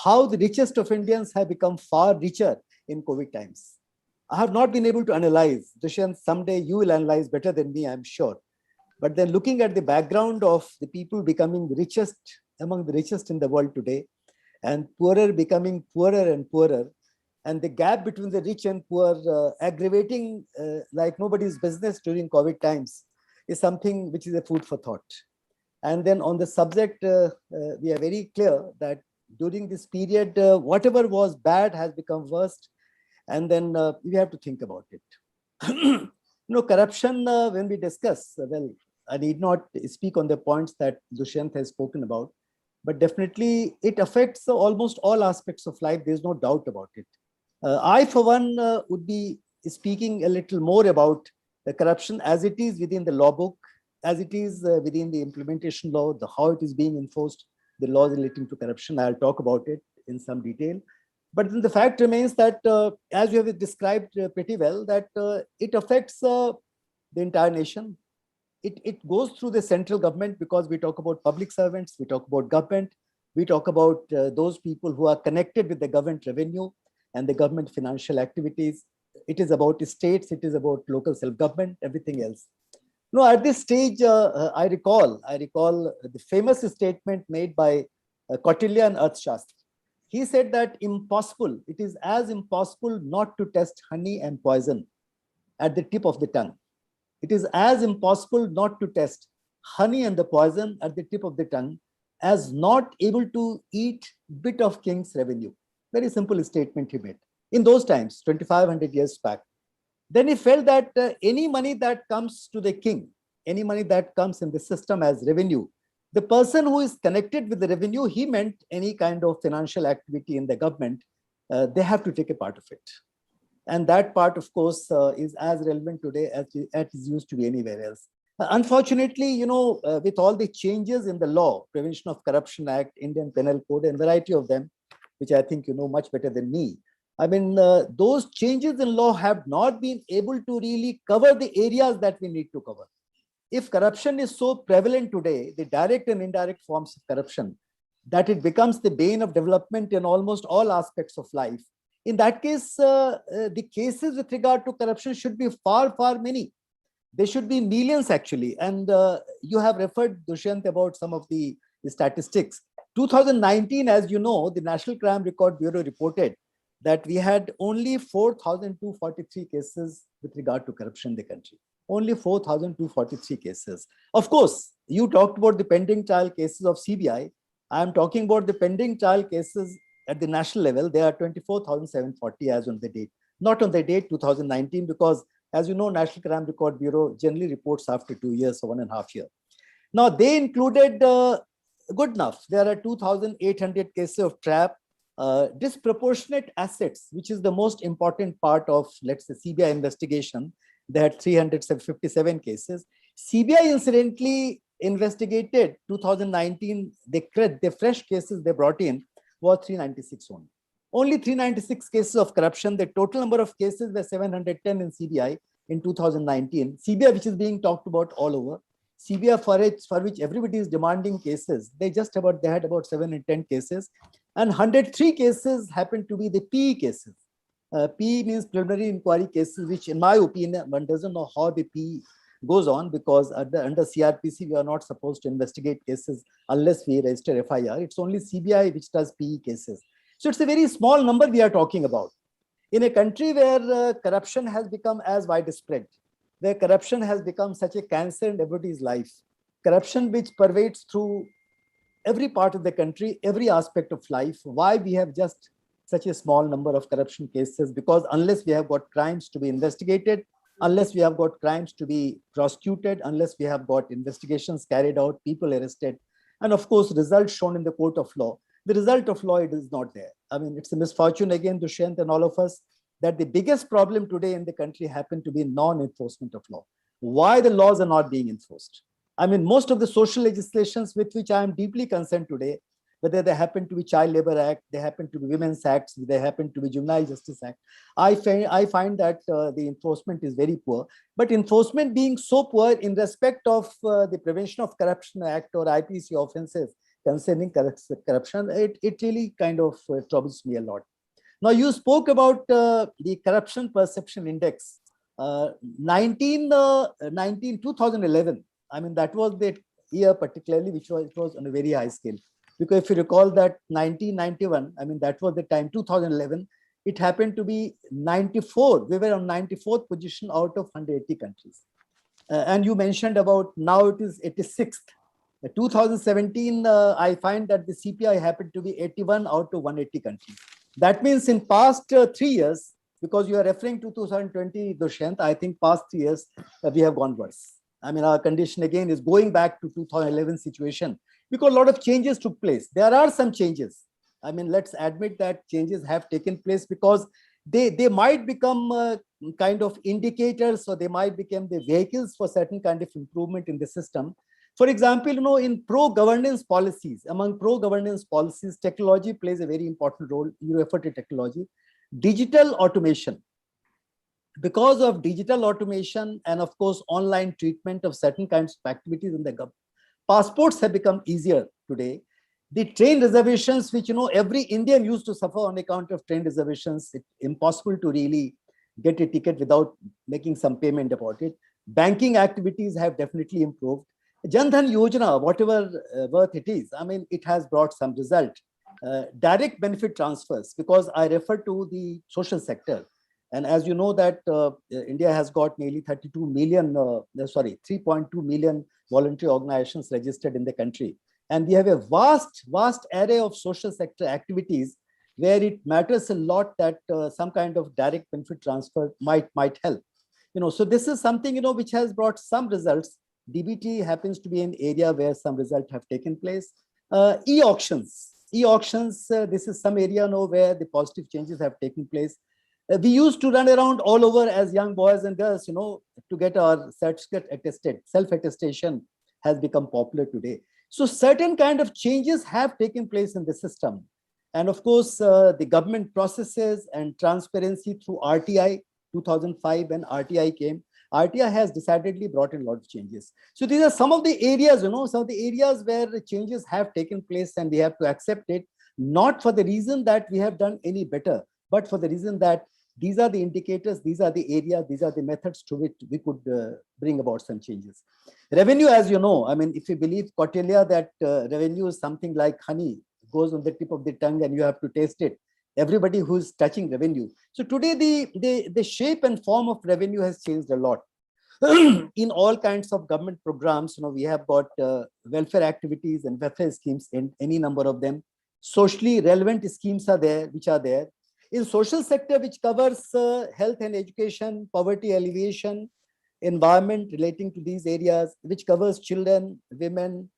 how the richest of Indians have become far richer in COVID times. I have not been able to analyze. Dushyant, someday you will analyze better than me, I'm sure. But then looking at the background of the people becoming richest, among the richest in the world today, and poorer becoming poorer and poorer, and the gap between the rich and poor aggravating like nobody's business during COVID times, is something which is a food for thought. And then on the subject, we are very clear that during this period, whatever was bad has become worst. And then we have to think about it. You know, corruption, when we discuss, well, I need not speak on the points that Dushyant has spoken about, but definitely it affects almost all aspects of life. There's no doubt about it. I, for one, would be speaking a little more about the corruption as it is within the law book, as it is within the implementation law, how it is being enforced, the laws relating to corruption. I'll talk about it in some detail. But then the fact remains that, as you have described pretty well, that it affects the entire nation. It goes through the central government, because we talk about public servants, we talk about government, we talk about those people who are connected with the government revenue and the government financial activities. It is about states, it is about local self-government, everything else. No, at this stage, I recall the famous statement made by Kautilya and Arthashastra. He said that impossible, it is as impossible not to test honey and poison at the tip of the tongue. It is as impossible not to test honey and the poison at the tip of the tongue as not able to eat bit of king's revenue. Very simple statement he made. In those times, 2,500 years back. Then he felt that any money that comes to the king, any money that comes in the system as revenue, the person who is connected with the revenue, he meant any kind of financial activity in the government, they have to take a part of it. And that part, of course, is as relevant today as it used to be anywhere else. Unfortunately, with all the changes in the law, Prevention of Corruption Act, Indian Penal Code, and variety of them, which I think you know much better than me. I mean, those changes in law have not been able to really cover the areas that we need to cover. If corruption is so prevalent today, the direct and indirect forms of corruption, that it becomes the bane of development in almost all aspects of life, in that case, the cases with regard to corruption should be far, far many. They should be millions actually. And you have referred, Dushyant, about some of the statistics. 2019, as you know, the National Crime Record Bureau reported that we had only 4,243 cases with regard to corruption in the country. Only 4,243 cases. Of course, you talked about the pending trial cases of CBI. I am talking about the pending trial cases at the national level. There are 24,740 as on the date. Not on the date 2019, because as you know, National Crime Record Bureau generally reports after 2 years or 1.5 years. Now, they included, good enough, there are 2,800 cases of trap, disproportionate assets, which is the most important part of, let's say, CBI investigation. They had 357 cases. CBI incidentally investigated 2019, the fresh cases they brought in was 396 only. Only 396 cases of corruption. The total number of cases were 710 in CBI in 2019. CBI, which is being talked about all over. CBI for which everybody is demanding cases. They had about 710 cases, and 103 cases happened to be the PE cases. PE means preliminary inquiry cases, which in my opinion, one doesn't know how the PE goes on, because under CRPC, we are not supposed to investigate cases unless we register FIR. It's only CBI which does PE cases. So it's a very small number we are talking about. In a country where corruption has become as widespread, where corruption has become such a cancer in everybody's life, corruption which pervades through every part of the country, every aspect of life, why we have just such a small number of corruption cases? Because unless we have got crimes to be investigated, unless we have got crimes to be prosecuted, unless we have got investigations carried out, people arrested, and of course, results shown in the court of law, the result of law, it is not there. I mean, it's a misfortune again, Dushyant and all of us, that the biggest problem today in the country happened to be non-enforcement of law. Why the laws are not being enforced? I mean, most of the social legislations with which I am deeply concerned today, whether they happen to be Child Labor Act, they happen to be Women's Acts, they happen to be Juvenile Justice Act, I find that the enforcement is very poor. But enforcement being so poor in respect of the Prevention of Corruption Act or IPC offenses concerning corruption, it really kind of troubles me a lot. Now, you spoke about the Corruption Perception Index. 2011, I mean, that was the year particularly, which was on a very high scale. Because if you recall that 1991, I mean, that was the time, 2011, it happened to be 94. We were on 94th position out of 180 countries. And you mentioned about now it is 86th. 2017, I find that the CPI happened to be 81 out of 180 countries. That means in past 3 years, because you are referring to 2020, Dushyant, I think past 3 years, we have gone worse. I mean, our condition again is going back to 2011 situation, because a lot of changes took place. There are some changes. I mean, let's admit that changes have taken place, because they might become kind of indicators, or they might become the vehicles for certain kind of improvement in the system. For example, in pro-governance policies, among pro-governance policies, technology plays a very important role. You refer to technology. Digital automation. Because of digital automation and of course, online treatment of certain kinds of activities in the government, passports have become easier today. The train reservations, which every Indian used to suffer on account of train reservations, it's impossible to really get a ticket without making some payment about it. Banking activities have definitely improved. Jan Dhan Yojana, whatever worth it is, I mean, it has brought some result. Direct benefit transfers, because I refer to the social sector. And as you know that India has got nearly 3.2 million voluntary organizations registered in the country. And we have a vast array of social sector activities where it matters a lot that some kind of direct benefit transfer might help. So this is something, which has brought some results. DBT happens to be an area where some results have taken place. E-auctions, this is some area where the positive changes have taken place. We used to run around all over as young boys and girls, to get our certificate attested. Self-attestation has become popular today. So certain kind of changes have taken place in the system. And of course, the government processes and transparency through RTI, 2005 when RTI came, RTI has decidedly brought in a lot of changes. So these are some of the areas, some of the areas where the changes have taken place and we have to accept it, not for the reason that we have done any better, but for the reason that these are the indicators, these are the areas, these are the methods to which we could bring about some changes. Revenue, as you know, I mean, if you believe Kautilya that revenue is something like honey, goes on the tip of the tongue and you have to taste it. Everybody who's touching revenue. So today the shape and form of revenue has changed a lot. In all kinds of government programs, we have got welfare activities and welfare schemes in any number of them. Socially relevant schemes are there, which are there. In social sector, which covers health and education, poverty alleviation, environment relating to these areas, which covers children, women,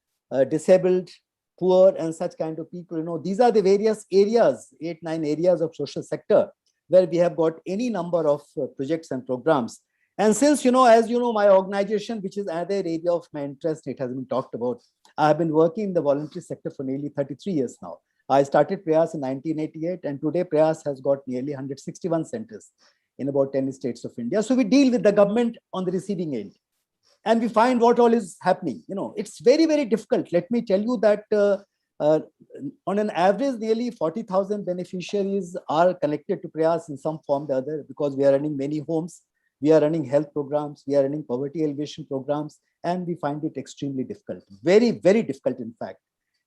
disabled, poor, and such kind of people. These are the various areas, 8-9 areas of social sector, where we have got any number of projects and programs. And since, as you know, my organization, which is another area of my interest, it has been talked about. I have been working in the voluntary sector for nearly 33 years now. I started Prayas in 1988, and today Prayas has got nearly 161 centers in about 10 states of India. So we deal with the government on the receiving end, and we find what all is happening. It's very, very difficult. Let me tell you that on an average, nearly 40,000 beneficiaries are connected to Prayas in some form or the other, because we are running many homes, we are running health programs, we are running poverty alleviation programs, and we find it extremely difficult. Very, very difficult, in fact.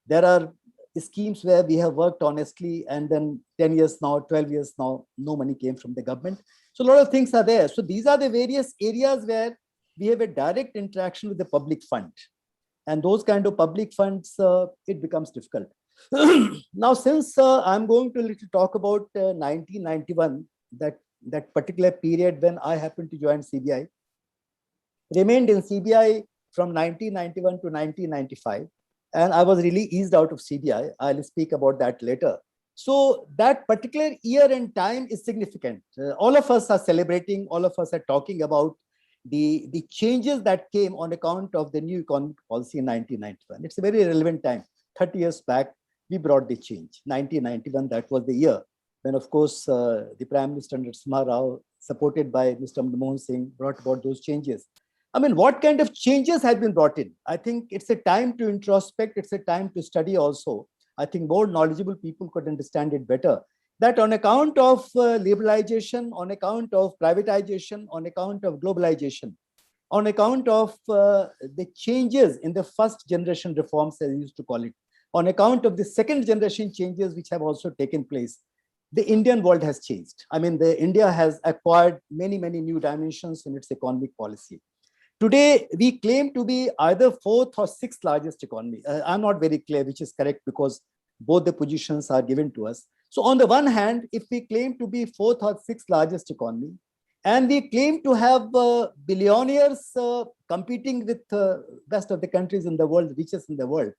There are schemes where we have worked honestly, and then 10 years now, 12 years now, no money came from the government. So a lot of things are there. So these are the various areas where we have a direct interaction with the public fund. And those kind of public funds, it becomes difficult. Now, since I'm going to talk about 1991, that particular period when I happened to join CBI, remained in CBI from 1991 to 1995. And I was really eased out of CBI. I'll speak about that later. So that particular year and time is significant. All of us are celebrating, all of us are talking about the changes that came on account of the new economic policy in 1991. It's a very relevant time. 30 years back, we brought the change. 1991, that was the year when, of course, the Prime Minister Narasimha Rao, supported by Mr. Manmohan Singh, brought about those changes. I mean, what kind of changes have been brought in? I think it's a time to introspect. It's a time to study also. I think more knowledgeable people could understand it better. That on account of liberalization, on account of privatization, on account of globalization, on account of the changes in the first generation reforms, as I used to call it, on account of the second generation changes which have also taken place, the Indian world has changed. I mean, India has acquired many, many new dimensions in its economic policy. Today, we claim to be either 4th or 6th largest economy. I'm not very clear which is correct, because both the positions are given to us. So on the one hand, if we claim to be 4th or 6th largest economy, and we claim to have billionaires competing with best of the countries in the world, richest in the world,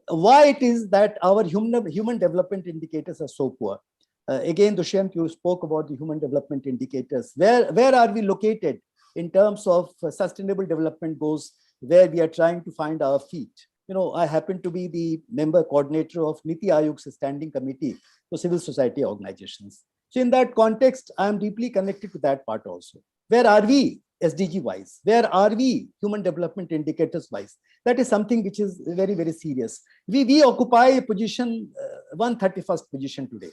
why it is that our human development indicators are so poor? Again, Dushyant, you spoke about the human development indicators. Where are we located in terms of sustainable development goals where we are trying to find our feet. I happen to be the member coordinator of Niti Ayog's Standing Committee for Civil Society Organizations. So in that context, I am deeply connected to that part also. Where are we SDG wise? Where are we human development indicators wise? That is something which is very, very serious. We occupy a position, 131st position today.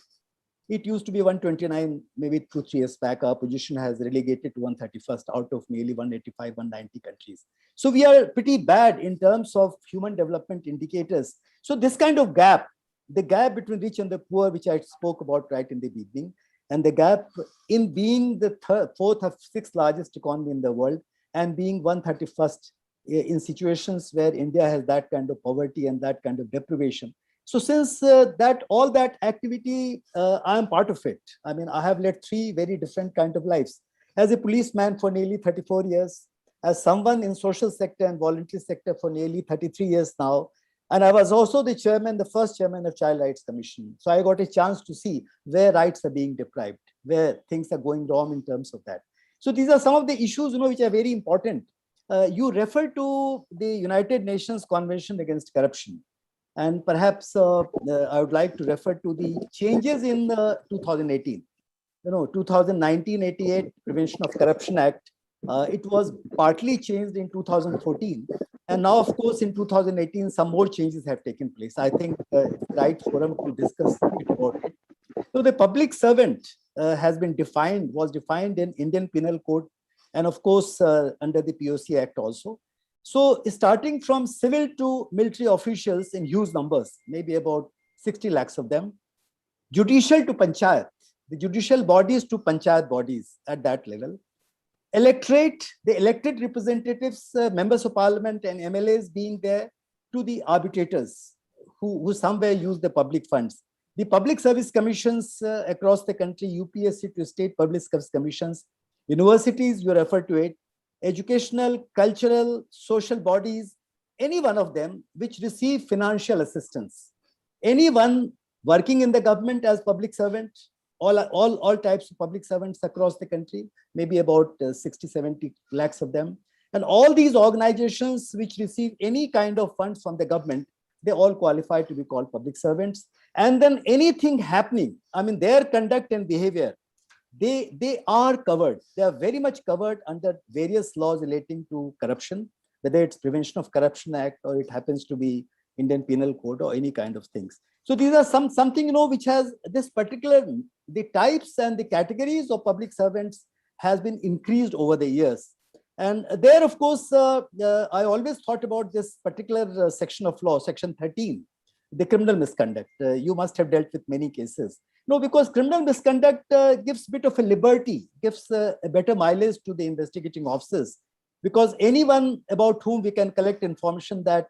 It used to be 129, maybe 2-3 years back. Our position has relegated to 131st out of nearly 185, 190 countries. So we are pretty bad in terms of human development indicators. So this kind of gap, the gap between rich and the poor, which I spoke about right in the beginning, and the gap in being the fourth or sixth largest economy in the world and being 131st in situations where India has that kind of poverty and that kind of deprivation. So since all that activity, I am part of it. I mean, I have led 3 very different kind of lives. As a policeman for nearly 34 years, as someone in social sector and voluntary sector for nearly 33 years now. And I was also the first chairman of Child Rights Commission. So I got a chance to see where rights are being deprived, where things are going wrong in terms of that. So these are some of the issues, which are very important. You refer to the United Nations Convention Against Corruption. And perhaps I would like to refer to the changes in 2018. 2019-88 Prevention of Corruption Act. It was partly changed in 2014. And now, of course, in 2018, some more changes have taken place. I think it's the right forum to discuss a bit about it. So the public servant was defined in Indian Penal Code, and of course, under the POC Act also. So starting from civil to military officials in huge numbers, maybe about 60 lakhs of them, judicial to panchayat, the judicial bodies to panchayat bodies at that level, electorate, the elected representatives, members of parliament and MLAs being there, to the arbitrators who somewhere use the public funds. The public service commissions across the country, UPSC to state public service commissions, universities, you refer to it, educational, cultural, social bodies, any one of them which receive financial assistance. Anyone working in the government as public servant, all types of public servants across the country, maybe about 60, 70 lakhs of them. And all these organizations which receive any kind of funds from the government, they all qualify to be called public servants. And then anything happening, I mean, their conduct and behavior, they are covered. They are very much covered under various laws relating to corruption, whether it's Prevention of Corruption Act or it happens to be Indian Penal Code or any kind of things. So these are something which has this particular, the types and the categories of public servants has been increased over the years. And there, of course, I always thought about this particular section of law, section 13, the criminal misconduct. You must have dealt with many cases. No, because criminal misconduct gives a bit of a liberty, gives a better mileage to the investigating officers, because anyone about whom we can collect information that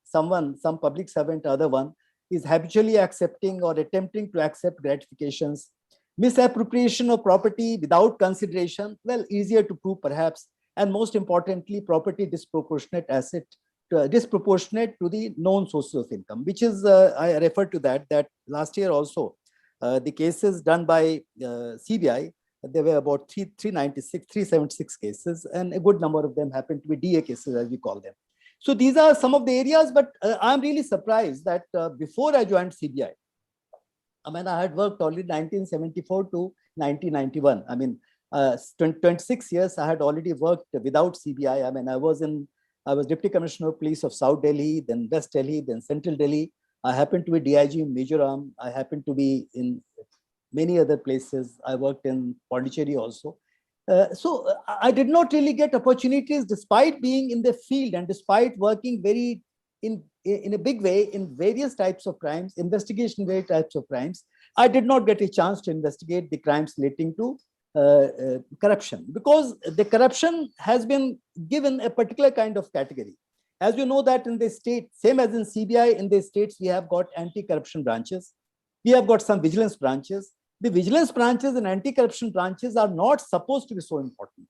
some public servant, other one, is habitually accepting or attempting to accept gratifications, misappropriation of property without consideration, well, easier to prove perhaps, and most importantly, property disproportionate disproportionate to the known sources of income, which is, I refer to that last year also, the cases done by CBI, there were about 376 cases, and a good number of them happened to be DA cases, as we call them. So these are some of the areas, but I'm really surprised that before I joined CBI, I mean, I had worked only 1974 to 1991. I mean, 26 years I had already worked without CBI. I mean, I was Deputy Commissioner of Police of South Delhi, then West Delhi, then Central Delhi. I happened to be DIG in Mizoram. I happened to be in many other places. I worked in Pondicherry also. So I did not really get opportunities despite being in the field and despite working very in a big way in various types of crimes, investigation various types of crimes. I did not get a chance to investigate the crimes relating to corruption, because the corruption has been given a particular kind of category. As you know that in the state, same as in CBI, in the states, we have got anti-corruption branches. We have got some vigilance branches. The vigilance branches and anti-corruption branches are not supposed to be so important.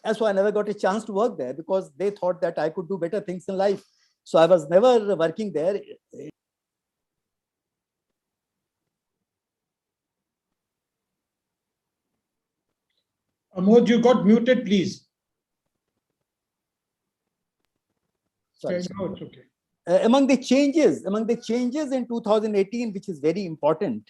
And so I never got a chance to work there because they thought that I could do better things in life. So I was never working there. Amod, you got muted, please. Sorry. Okay, no, it's okay. Among the changes in 2018, which is very important,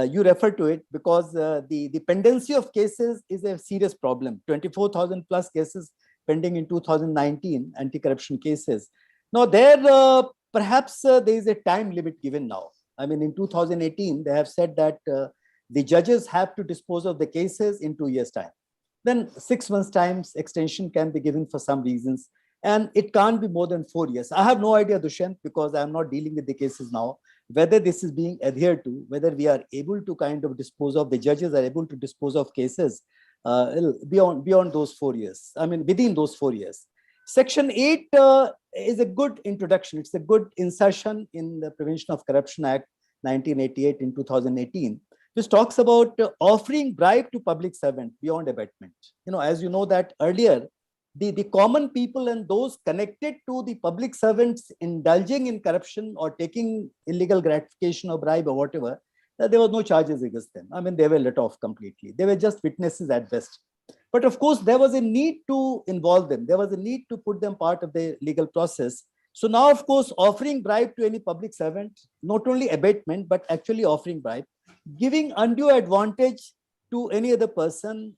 you refer to it because the pendency of cases is a serious problem. 24,000 plus cases pending in 2019, anti-corruption cases. Now there, perhaps there is a time limit given now. I mean, in 2018, they have said that the judges have to dispose of the cases in 2 years' time. Then 6 months' time extension can be given for some reasons. And it can't be more than 4 years. I have no idea, Dushyant, because I'm not dealing with the cases now, whether this is being adhered to, whether we are able to kind of dispose of, the judges are able to dispose of cases beyond those 4 years. I mean, within those 4 years. Section 8 is a good introduction. It's a good insertion in the Prevention of Corruption Act 1988 in 2018, which talks about offering bribe to public servant beyond abatement. You know, as you know that earlier, the common people and those connected to the public servants indulging in corruption or taking illegal gratification or bribe or whatever, there was no charges against them. I mean, they were let off completely. They were just witnesses at best. But of course, there was a need to involve them. There was a need to put them part of the legal process. So now, of course, offering bribe to any public servant, not only abatement, but actually offering bribe, giving undue advantage to any other person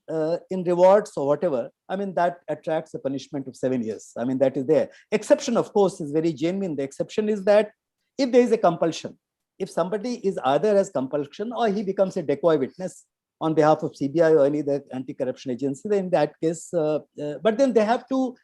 in rewards or whatever, I mean, that attracts a punishment of 7 years. I mean, that is there. Exception, of course, is very genuine. The exception is that if there is a compulsion, if somebody is either as compulsion or he becomes a decoy witness on behalf of CBI or any other anti-corruption agency, then in that case, but then they have to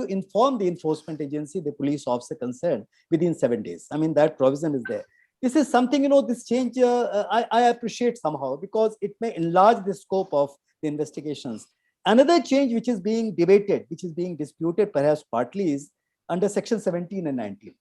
inform the enforcement agency, the police officer concerned, within 7 days. I mean, that provision is there. This is something, you know, this change I appreciate somehow because it may enlarge the scope of the investigations. Another change which is being debated, which is being disputed perhaps partly, is under section 17 and 19.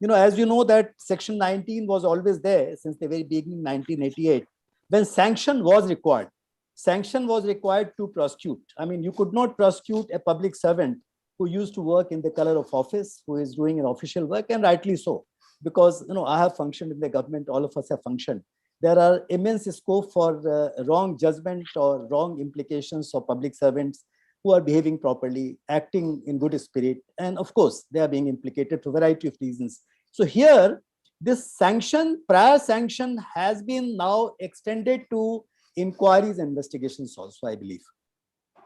You know, as you know that section 19 was always there since the very beginning, 1988, when sanction was required. Sanction was required to prosecute. I mean, you could not prosecute a public servant who used to work in the color of office, who is doing an official work, and rightly so. Because, you know, I have functioned in the government, all of us have functioned. There are immense scope for wrong judgment or wrong implications of public servants who are behaving properly, acting in good spirit. And of course, they are being implicated for a variety of reasons. So here, this sanction, prior sanction has been now extended to inquiries and investigations also, I believe.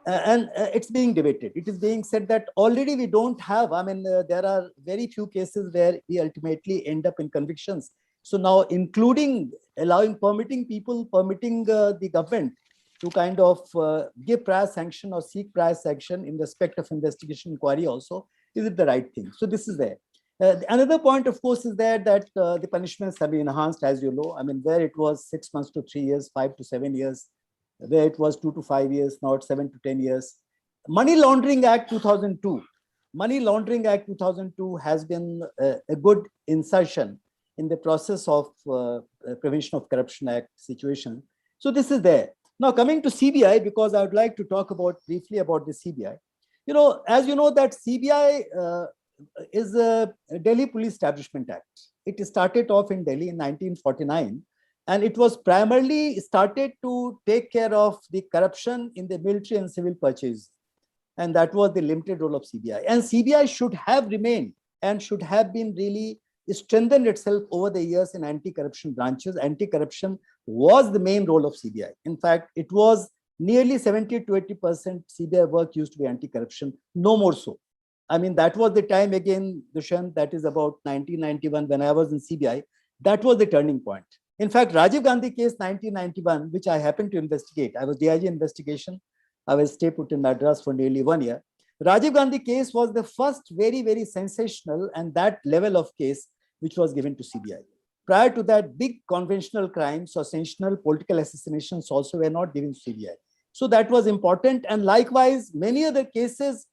And it's being debated. It is being said that already we don't have, I mean, there are very few cases where we ultimately end up in convictions. So now permitting the government to kind of give prior sanction or seek prior sanction in respect of investigation inquiry also, is it the right thing? So this is there. Another point, of course, is there that the punishments have been enhanced, as you know. I mean, where it was 6 months to 3 years, 5 to 7 years, where it was 2 to 5 years, now it's 7 to 10 years. Money Laundering Act 2002. Money Laundering Act 2002 has been a good insertion in the process of Prevention of Corruption Act situation. So this is there. Now coming to CBI, because I would like to talk briefly about the CBI. You know, as you know that CBI is a Delhi Police Establishment Act. It started off in Delhi in 1949. And it was primarily started to take care of the corruption in the military and civil purchase. And that was the limited role of CBI. And CBI should have remained and should have been really strengthened itself over the years in anti-corruption branches. Anti-corruption was the main role of CBI. In fact, it was nearly 70 to 80% CBI work used to be anti-corruption, no more so. I mean, that was the time again, Dushyant, that is about 1991 when I was in CBI. That was the turning point. In fact, Rajiv Gandhi case 1991, which I happened to investigate, I was DIG investigation. I was stay put in Madras for nearly 1 year. Rajiv Gandhi case was the first very, very sensational and that level of case which was given to CBI. Prior to that, big conventional crimes or sensational political assassinations also were not given to CBI. So that was important. And likewise, many other cases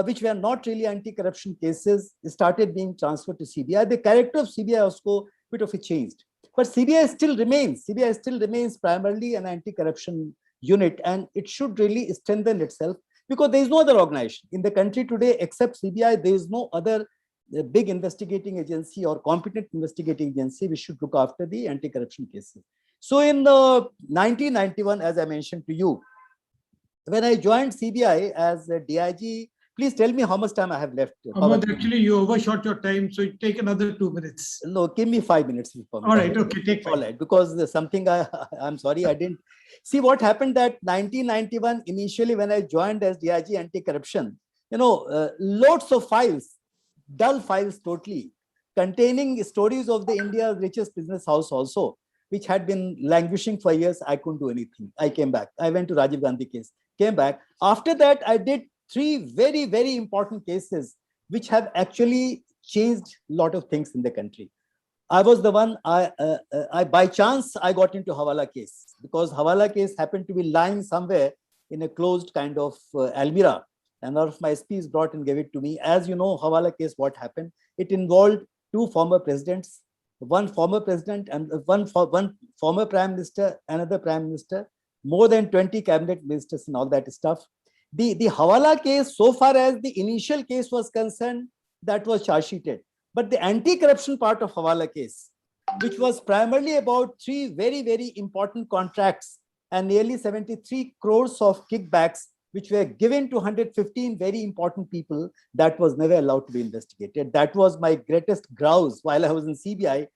which were not really anti-corruption cases started being transferred to CBI. The character of CBI also bit of a changed. But CBI still remains primarily an anti-corruption unit, and it should really strengthen itself because there is no other organization in the country today except CBI. There is no other big investigating agency or competent investigating agency which should look after the anti-corruption cases. So in 1991, as I mentioned to you, when I joined CBI as a DIG Please tell me how much time I have left. Amod, actually, you overshot your time, so you take another 2 minutes. No, give me 5 minutes. If you permit. All right, okay, take 5. All right, because there's something I'm sorry, I didn't see what happened that 1991, initially when I joined as DIG anti-corruption, lots of files, dull files totally, containing stories of the India's richest business house also, which had been languishing for years. I couldn't do anything. I came back. I went to Rajiv Gandhi case, came back. After that, I did 3 very, very important cases, which have actually changed a lot of things in the country. I was the one, I by chance, I got into Hawala case, because Hawala case happened to be lying somewhere in a closed kind of Almira. And one of my SPs brought and gave it to me. As you know, Hawala case, what happened? It involved 2 former presidents, one former president and one former prime minister, another prime minister, more than 20 cabinet ministers and all that stuff. The Hawala case, so far as the initial case was concerned, that was charge sheeted. But the anti-corruption part of Hawala case, which was primarily about 3 very, very important contracts and nearly 73 crores of kickbacks, which were given to 115 very important people, that was never allowed to be investigated. That was my greatest grouse while I was in CBI.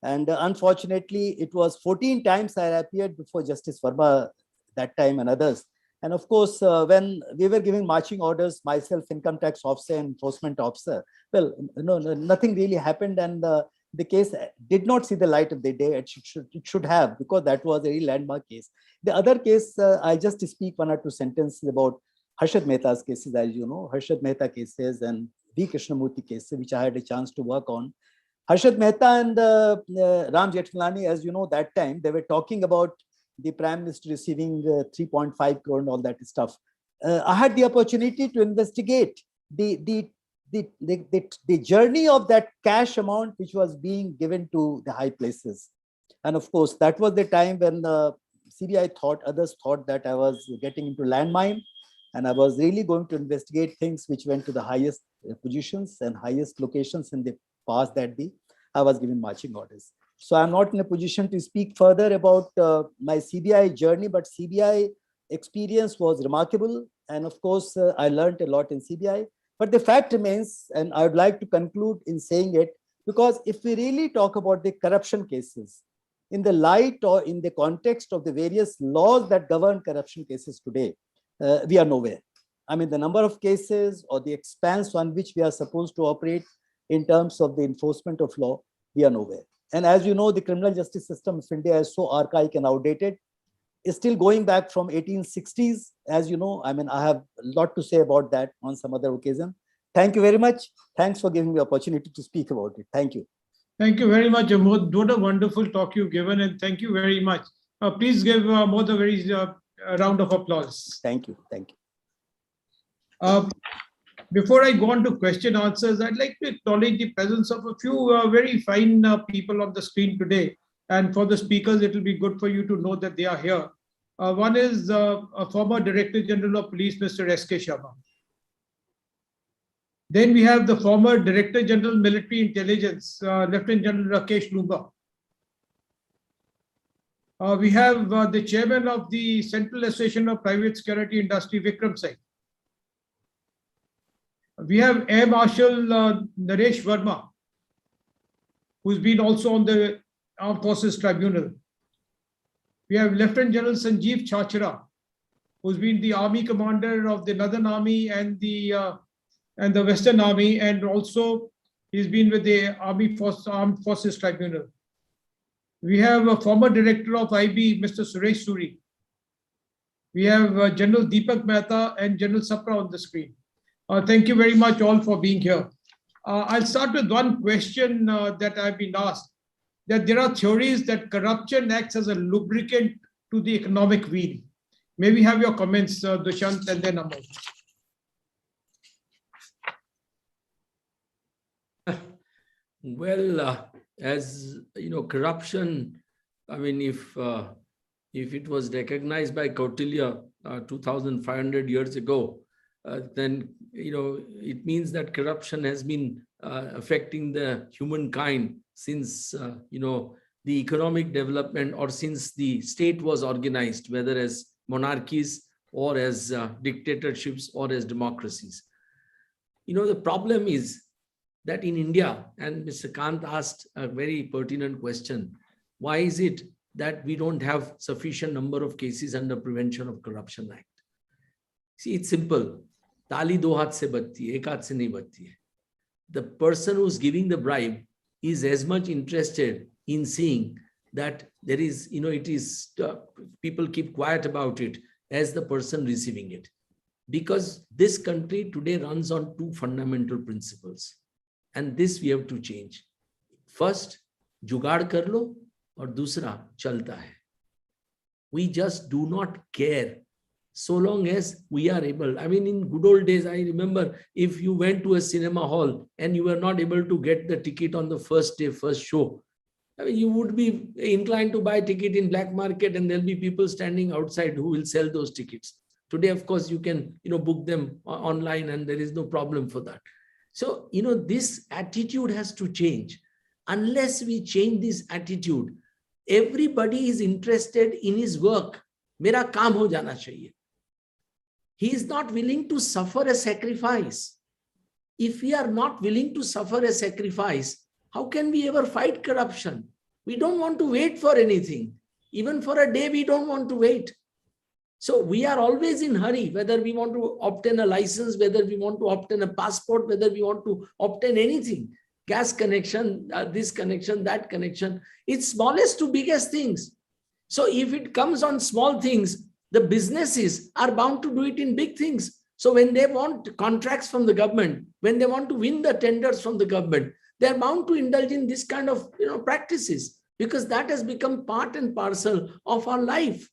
And unfortunately, it was 14 times I appeared before Justice Verma that time and others. And of course, when we were giving marching orders, myself, income tax officer, enforcement officer, well, nothing really happened. And the case did not see the light of the day. It should have, because that was a really landmark case. The other case, I just speak 1 or 2 sentences about Harshad Mehta's cases, as you know, Harshad Mehta cases and V. Krishnamurthy cases, which I had a chance to work on. Harshad Mehta and Ram Jethmalani, as you know, that time, they were talking about the Prime Minister receiving 3.5 crore and all that stuff. I had the opportunity to investigate the journey of that cash amount which was being given to the high places. And of course, that was the time when CBI thought, others thought that I was getting into landmine, and I was really going to investigate things which went to the highest positions and highest locations in the past that I was given marching orders. So I'm not in a position to speak further about my CBI journey, but CBI experience was remarkable. And of course, I learned a lot in CBI. But the fact remains, and I would like to conclude in saying it, because if we really talk about the corruption cases, in the light or in the context of the various laws that govern corruption cases today, we are nowhere. I mean, the number of cases or the expanse on which we are supposed to operate in terms of the enforcement of law, we are nowhere. And as you know, the criminal justice system of India is so archaic and outdated. It's still going back from 1860s, as you know. I mean, I have a lot to say about that on some other occasion. Thank you very much. Thanks for giving me the opportunity to speak about it. Thank you. Thank you very much, Amod. What a wonderful talk you've given, and thank you very much. Please give Amod a very round of applause. Thank you. Thank you. Before I go on to question answers, I'd like to acknowledge the presence of a few very fine people on the screen today. And for the speakers, it will be good for you to know that they are here. One is a former Director General of Police, Mr. S.K. Sharma. Then we have the former Director General Military Intelligence, Lieutenant General Rakesh Lumba. We have the Chairman of the Central Association of Private Security Industry, Vikram Singh. We have Air Marshal Naresh Verma, who's been also on the Armed Forces Tribunal. We have Lieutenant General Sanjeev Chachra, who's been the Army Commander of the Northern Army and the Western Army, and also he's been with the Armed Forces Tribunal. We have a former Director of IB, Mr. Suresh Suri. We have General Deepak Mehta and General Sapra on the screen. Thank you very much all for being here. I'll start with one question that I've been asked, that there are theories that corruption acts as a lubricant to the economic wheel. May we have your comments, Dushyant, and then Amol. Well, as you know, corruption, I mean, if it was recognized by Kautilya 2,500 years ago, then, you know, it means that corruption has been affecting the humankind since, you know, the economic development, or since the state was organized, whether as monarchies or as dictatorships or as democracies. the problem is that in India, and Mr. Kant asked a very pertinent question, why is it that we don't have sufficient number of cases under Prevention of Corruption Act? See, it's simple. Tali do haath se bajti hai, ek haath se nahi bajti hai. The person who's giving the bribe is as much interested in seeing that there is, people keep quiet about it as the person receiving it. Because this country today runs on two fundamental principles. And this we have to change. First, jugaad kar lo, और दूसरा चलता है. We just do not care so long as we are able. I mean, in good old days, I remember if you went to a cinema hall and you were not able to get the ticket on the first day, first show, I mean, you would be inclined to buy a ticket in black market, and there'll be people standing outside who will sell those tickets. Today, of course, you can book them online, and there is no problem for that. So, this attitude has to change. Unless we change this attitude, everybody is interested in his work. Mera kaam ho jana chahiye. He is not willing to suffer a sacrifice. If we are not willing to suffer a sacrifice, how can we ever fight corruption? We don't want to wait for anything. Even for a day, we don't want to wait. So we are always in hurry, whether we want to obtain a license, whether we want to obtain a passport, whether we want to obtain anything. Gas connection, this connection, that connection. It's smallest to biggest things. So if it comes on small things, the businesses are bound to do it in big things. So when they want contracts from the government, when they want to win the tenders from the government, they're bound to indulge in this kind of practices, because that has become part and parcel of our life.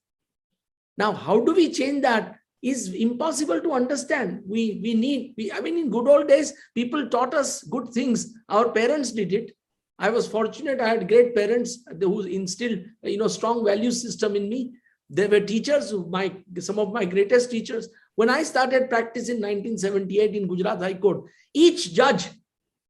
Now, how do we change that is impossible to understand. I mean, in good old days, people taught us good things. Our parents did it. I was fortunate. I had great parents who instilled, strong value system in me. There were teachers, some of my greatest teachers. When I started practice in 1978 in Gujarat High Court, each judge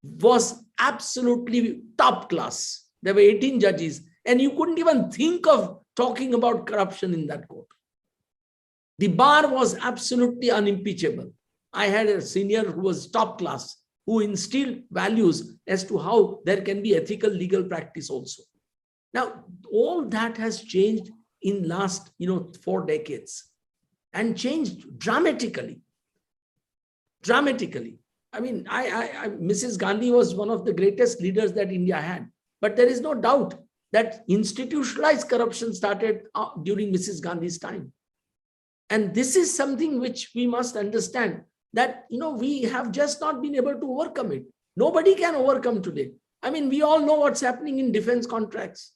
was absolutely top class. There were 18 judges, and you couldn't even think of talking about corruption in that court. The bar was absolutely unimpeachable. I had a senior who was top class, who instilled values as to how there can be ethical legal practice also. Now, all that has changed in last 4 decades, and changed dramatically. Dramatically. I mean, Mrs. Gandhi was one of the greatest leaders that India had. But there is no doubt that institutionalized corruption started during Mrs. Gandhi's time. And this is something which we must understand, that we have just not been able to overcome it. Nobody can overcome today. I mean, we all know what's happening in defense contracts.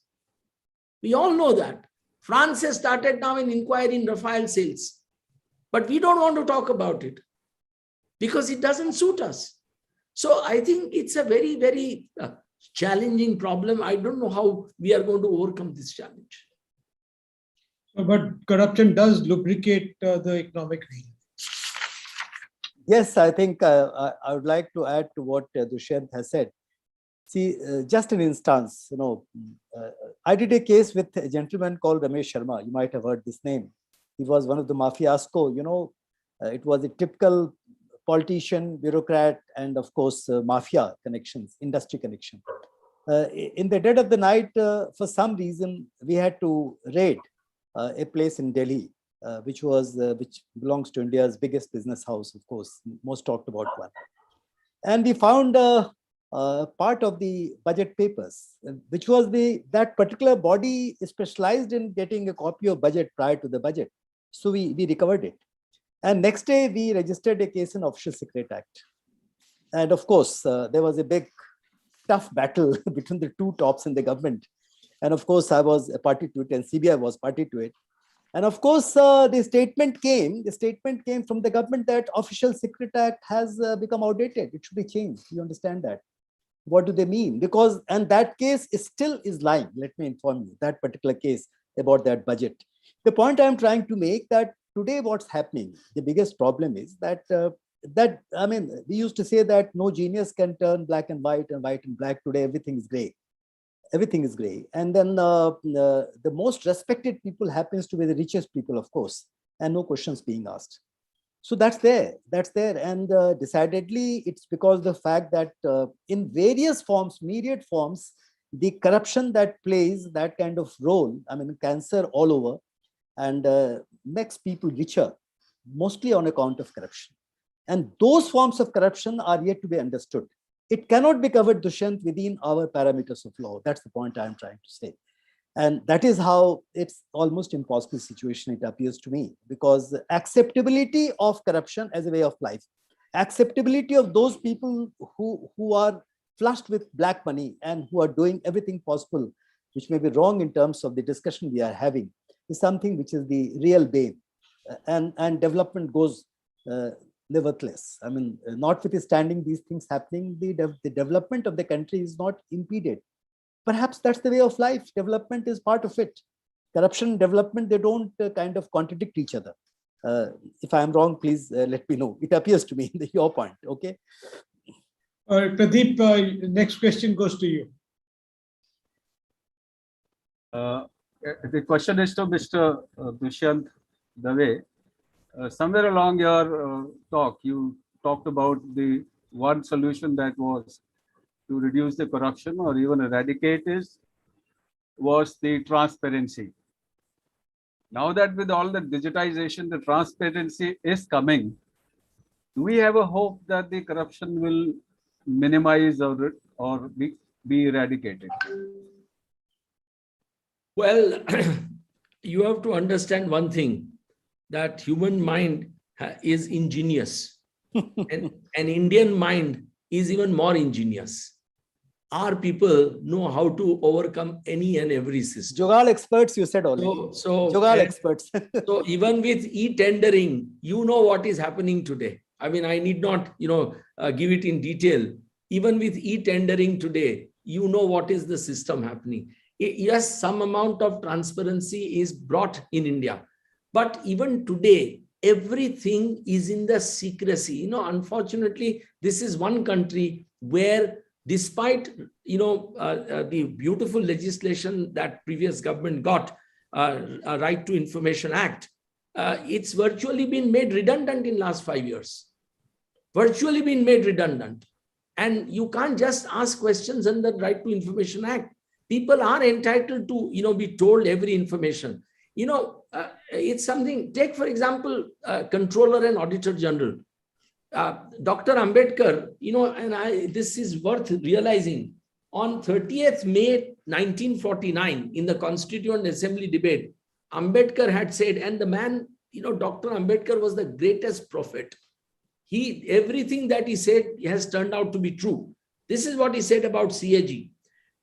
We all know that. France has started now an inquiry in Rafale sales. But we don't want to talk about it because it doesn't suit us. So I think it's a very, very challenging problem. I don't know how we are going to overcome this challenge. But corruption does lubricate the economic wheel. Yes, I think I would like to add to what Dushyant has said. See, just an instance, I did a case with a gentleman called Ramesh Sharma. You might have heard this name. He was one of the mafiasco, it was a typical politician, bureaucrat, and of course, mafia connections, industry connection. In the dead of the night, for some reason, we had to raid a place in Delhi, which belongs to India's biggest business house, of course, most talked about one. And we found part of the budget papers, which was that particular body specialized in getting a copy of budget prior to the budget. So we recovered it. And next day, we registered a case in Official Secret Act. And of course, there was a big, tough battle between the two tops in the government. And of course, I was a party to it, and CBI was party to it. And of course, the statement came from the government that Official Secret Act has become outdated. It should be changed. You understand that? What do they mean? And that case still is lying. Let me inform you, that particular case about that budget. The point I'm trying to make, that today what's happening, the biggest problem is that, we used to say that no genius can turn black and white and black. Today, everything is gray. Everything is gray. And then the most respected people happens to be the richest people, of course, and no questions being asked. So that's there, and decidedly it's because the fact that in various forms, myriad forms, the corruption that plays that kind of role, I mean, cancer all over, and makes people richer, mostly on account of corruption. And those forms of corruption are yet to be understood. It cannot be covered, Dushyant, within our parameters of law. That's the point I'm trying to say. And that is how it's almost impossible situation, it appears to me, because the acceptability of corruption as a way of life, acceptability of those people who are flushed with black money and who are doing everything possible, which may be wrong in terms of the discussion we are having, is something which is the real bane. And development goes nevertheless. I mean, notwithstanding these things happening, the development of the country is not impeded. Perhaps that's the way of life. Development is part of it. Corruption and development, they don't kind of contradict each other. If I'm wrong, please let me know. It appears to me your point. Okay. Pradeep, next question goes to you. The question is to Mr. Dushyant Dave. Somewhere along your talk, you talked about the one solution that was to reduce the corruption or even eradicate was the transparency. Now that with all the digitization, the transparency is coming, do we have a hope that the corruption will minimize or be eradicated? Well, you have to understand one thing, that human mind is ingenious. And an Indian mind is even more ingenious. Our people know how to overcome any and every system. Jugal experts, you said already. Jugal experts. So even with e-tendering, you know what is happening today. I mean, I need not, give it in detail. Even with e-tendering today, you know what is the system happening. Yes, some amount of transparency is brought in India. But even today, everything is in the secrecy. Unfortunately, this is one country where, despite the beautiful legislation that previous government got, a Right to Information Act, it's virtually been made redundant in last 5 years. Virtually been made redundant. And you can't just ask questions under the Right to Information Act. People are entitled to, be told every information. It's something, take for example, Controller and Auditor General. Dr. Ambedkar, this is worth realizing. On 30th May 1949, in the Constituent Assembly debate, Ambedkar had said, and the man, Dr. Ambedkar was the greatest prophet. Everything that he said has turned out to be true. This is what he said about CAG.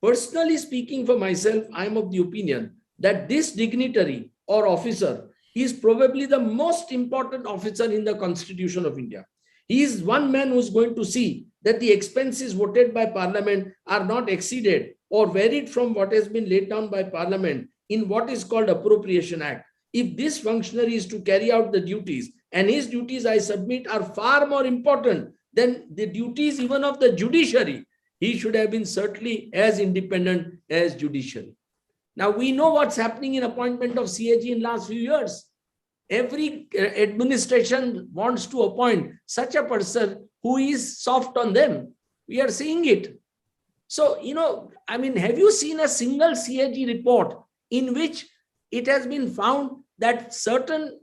Personally speaking for myself, I am of the opinion that this dignitary or officer is probably the most important officer in the Constitution of India. He is one man who is going to see that the expenses voted by Parliament are not exceeded or varied from what has been laid down by Parliament in what is called Appropriation Act. If this functionary is to carry out the duties, and his duties, I submit, are far more important than the duties even of the judiciary, he should have been certainly as independent as judiciary. Now, we know what's happening in appointment of CAG in last few years. Every administration wants to appoint such a person who is soft on them. We are seeing it. So, have you seen a single CAG report in which it has been found that certain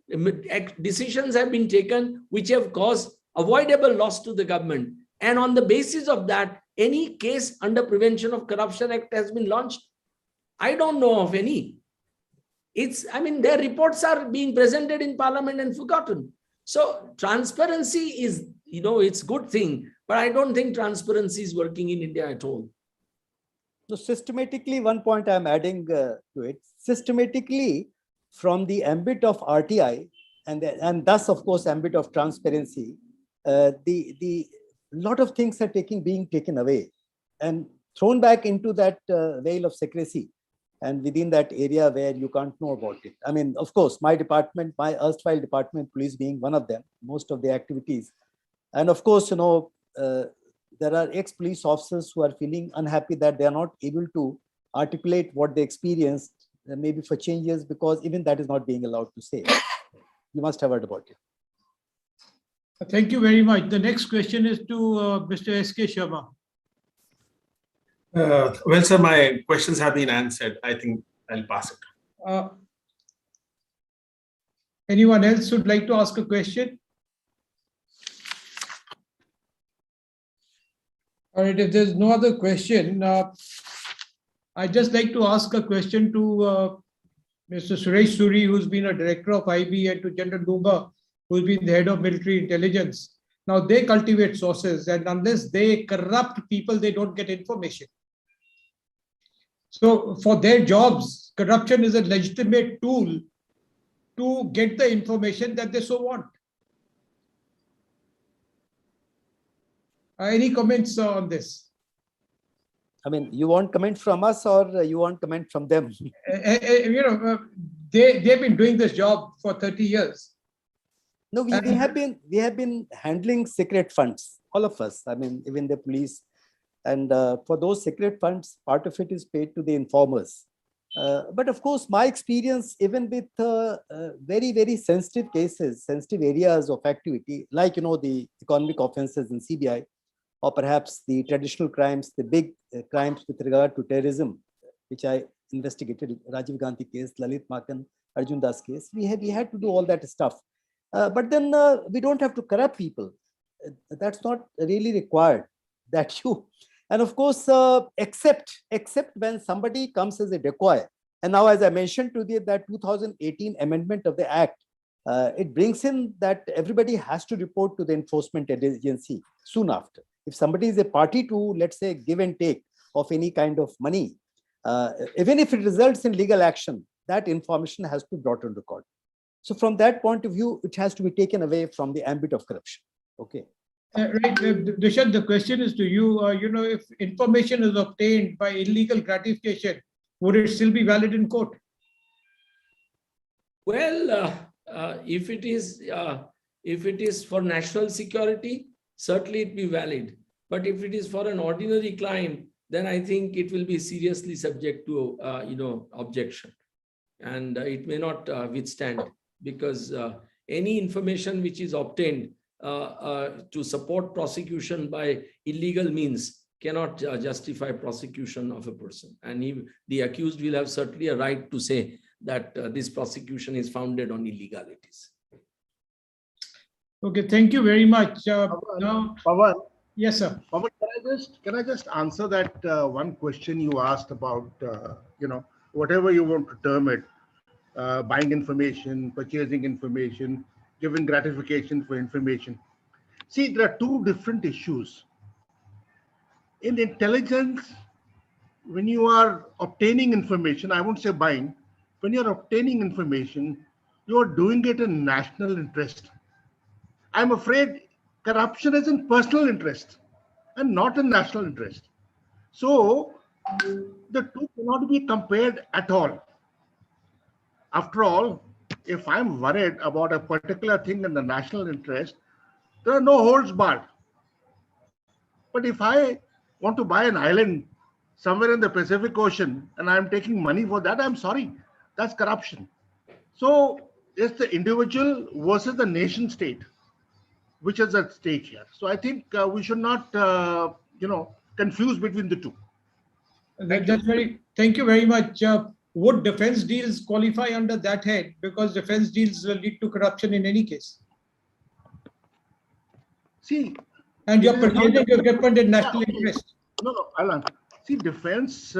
decisions have been taken which have caused avoidable loss to the government? And on the basis of that, any case under Prevention of Corruption Act has been launched? I don't know of any. Their reports are being presented in Parliament and forgotten. So transparency is, it's a good thing, but I don't think transparency is working in India at all. So systematically, one point I'm adding to it, systematically from the ambit of RTI and thus, of course, ambit of transparency, the lot of things are being taken away and thrown back into that veil of secrecy. And within that area where you can't know about it. Of course, my department, my erstwhile department, police being one of them, most of the activities. And of course, there are ex-police officers who are feeling unhappy that they are not able to articulate what they experienced, maybe for changes, because even that is not being allowed to say. You must have heard about it. Thank you very much. The next question is to Mr. S.K. Sharma. Well, sir, my questions have been answered. I think I'll pass it. Anyone else would like to ask a question? All right, if there's no other question, I'd just like to ask a question to Mr. Suresh Suri, who's been a director of IB, and to General Lumba, who's been the head of military intelligence. Now, they cultivate sources, and unless they corrupt people, they don't get information. So for their jobs, corruption is a legitimate tool to get the information that they so want. Any comments on this? I mean, you want comment from us or you want comment from them? They've been doing this job for 30 years. No, we have been handling secret funds, all of us. I mean, even the police. And for those secret funds, part of it is paid to the informers. But of course, my experience, even with very, very sensitive cases, sensitive areas of activity, like, the economic offenses in CBI, or perhaps the traditional crimes, the big crimes with regard to terrorism, which I investigated, Rajiv Gandhi case, Lalit Makan, Arjun Das case, we had to do all that stuff. But then we don't have to corrupt people. That's not really required. That you, and of course, except when somebody comes as a decoy. And now, as I mentioned to you, that 2018 amendment of the Act, it brings in that everybody has to report to the enforcement agency soon after. If somebody is a party to, let's say, give and take of any kind of money, even if it results in legal action, that information has to be brought on record. So from that point of view, it has to be taken away from the ambit of corruption. Okay. Right, Dushyant, the question is to you. If information is obtained by illegal gratification, would it still be valid in court? Well, if it is for national security, certainly it be valid. But if it is for an ordinary crime, then I think it will be seriously subject to objection, and it may not withstand, because any information which is obtained to support prosecution by illegal means cannot justify prosecution of a person, and the accused will have certainly a right to say that this prosecution is founded on illegalities. Okay, thank you very much. Now, Pawan, yes, sir. Pawan, can I just answer that one question you asked about, whatever you want to term it, buying information, purchasing information, giving gratification for information. See, there are two different issues. In intelligence, when you are obtaining information, I won't say buying, when you're obtaining information, you are doing it in national interest. I'm afraid corruption is in personal interest and not in national interest. So the two cannot be compared at all. After all, if I'm worried about a particular thing in the national interest, there are no holds barred. But if I want to buy an island somewhere in the Pacific Ocean and I'm taking money for that, I'm sorry, that's corruption. So it's the individual versus the nation state which is at stake here. So I think we should not, confuse between the two. Thank you very much. Would defense deals qualify under that head? Because defense deals will lead to corruption in any case. See, and you're purchasing equipment in national interest. No, Alan. See, defense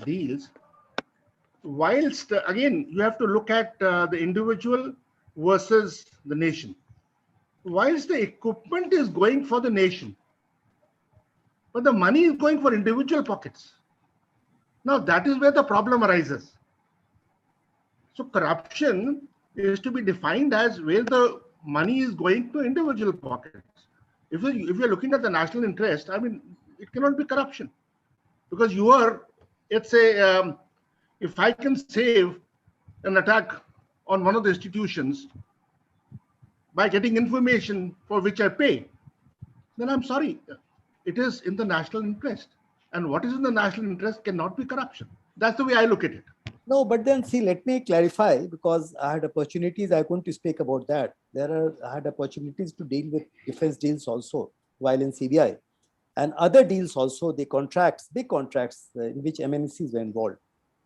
deals, whilst again, you have to look at the individual versus the nation. Whilst the equipment is going for the nation, but the money is going for individual pockets. Now, that is where the problem arises. So corruption is to be defined as where the money is going to individual pockets. If you're looking at the national interest, I mean, it cannot be corruption. Because you are, let's say, if I can save an attack on one of the institutions by getting information for which I pay, then I'm sorry, it is in the national interest. And what is in the national interest cannot be corruption. That's the way I look at it. No, but then see, let me clarify, because I had opportunities, I couldn't speak about that. I had opportunities to deal with defense deals also while in CBI, and other deals also, the contracts, big contracts in which MNCs were involved.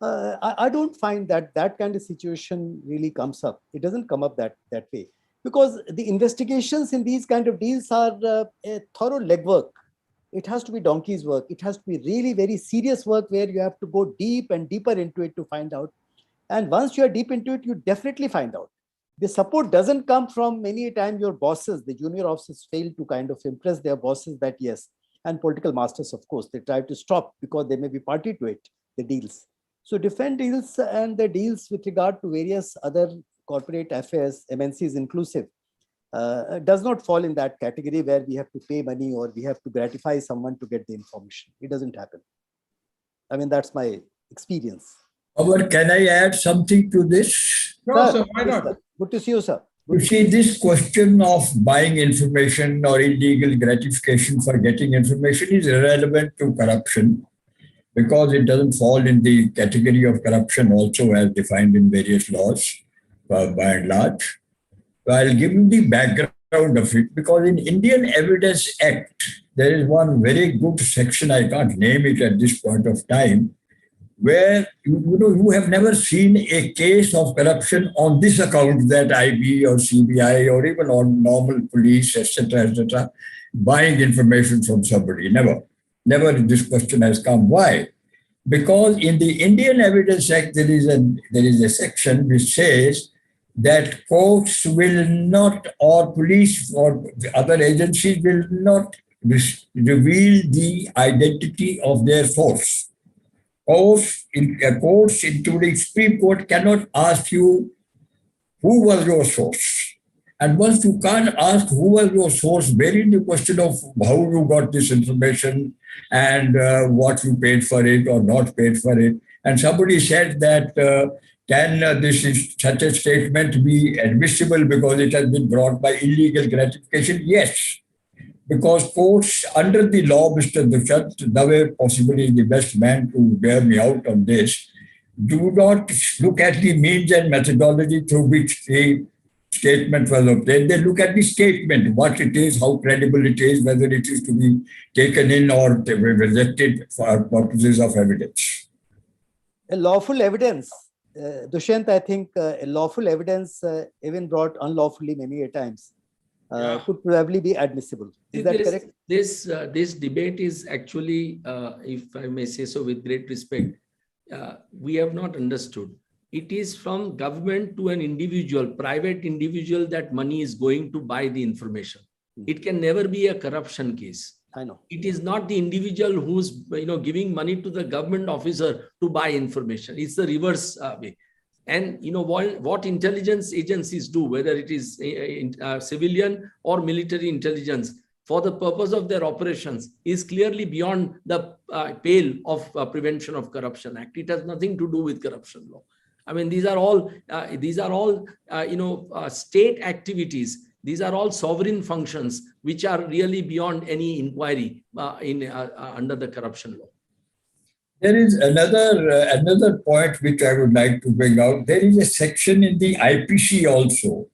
I don't find that that kind of situation really comes up. It doesn't come up that way, because the investigations in these kind of deals are a thorough legwork. It has to be donkey's work. It has to be really very serious work where you have to go deep and deeper into it to find out. And once you are deep into it, you definitely find out. The support doesn't come from many a time your bosses, the junior officers fail to kind of impress their bosses that yes, and political masters, of course, they try to stop because they may be party to it, the deals. So defense deals and the deals with regard to various other corporate affairs, MNCs inclusive, does not fall in that category where we have to pay money or we have to gratify someone to get the information. It doesn't happen. I mean, that's my experience. But can I add something to this? No, sir, why not? Sir. Good to see you, sir. You see, this question of buying information or illegal gratification for getting information is irrelevant to corruption, because it doesn't fall in the category of corruption also as defined in various laws by and large. So I'll give you the background of it, because in Indian Evidence Act, there is one very good section, I can't name it at this point of time, where you have never seen a case of corruption on this account that IB or CBI or even on normal police, etc., buying information from somebody. Never this question has come. Why? Because in the Indian Evidence Act, there is a section which says that courts will not, or police or other agencies will not reveal the identity of their source. Courts, including Supreme Court, cannot ask you who was your source. And once you can't ask who was your source, bearing the question of how you got this information and what you paid for it or not paid for it. And somebody said that can such a statement be admissible because it has been brought by illegal gratification? Yes. Because courts, under the law, Mr. Dushyant Dave possibly is the best man to bear me out on this, do not look at the means and methodology through which the statement was obtained. They look at the statement, what it is, how credible it is, whether it is to be taken in or to be rejected for purposes of evidence. A lawful evidence, Dushyant, I think a lawful evidence, even brought unlawfully many a times, could probably be admissible. Is that correct? This debate is actually, if I may say so with great respect, we have not understood. It is from government to an individual, private individual, that money is going to buy the information. It can never be a corruption case. I know. It is not the individual who's giving money to the government officer to buy information. It's the reverse way. And what intelligence agencies do, whether it is civilian or military intelligence, for the purpose of their operations, is clearly beyond the pale of Prevention of Corruption Act. It has nothing to do with corruption law. I mean, these are all state activities. These are all sovereign functions which are really beyond any inquiry under the corruption law. There is another point which I would like to bring out. There is a section in the IPC also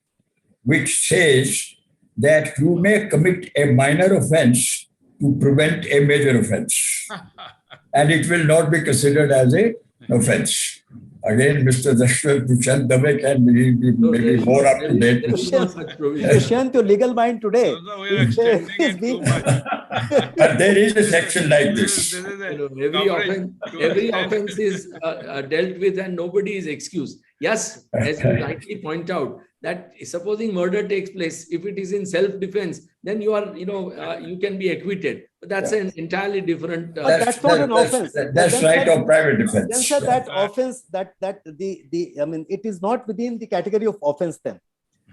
which says that you may commit a minor offense to prevent a major offense, and it will not be considered as an offense. Again, Mr. Dushyant Dave can be maybe more up to date. Dushyant, your legal mind today. We're extending it too much. But there is a section like this. Every offense is dealt with and nobody is excused. Yes, as you rightly point out, that supposing murder takes place, if it is in self-defense, then you are, you can be acquitted. But that's an entirely different. That's not an offense. That's right of private defense. Then, sir, that offense, I mean, it is not within the category of offense then.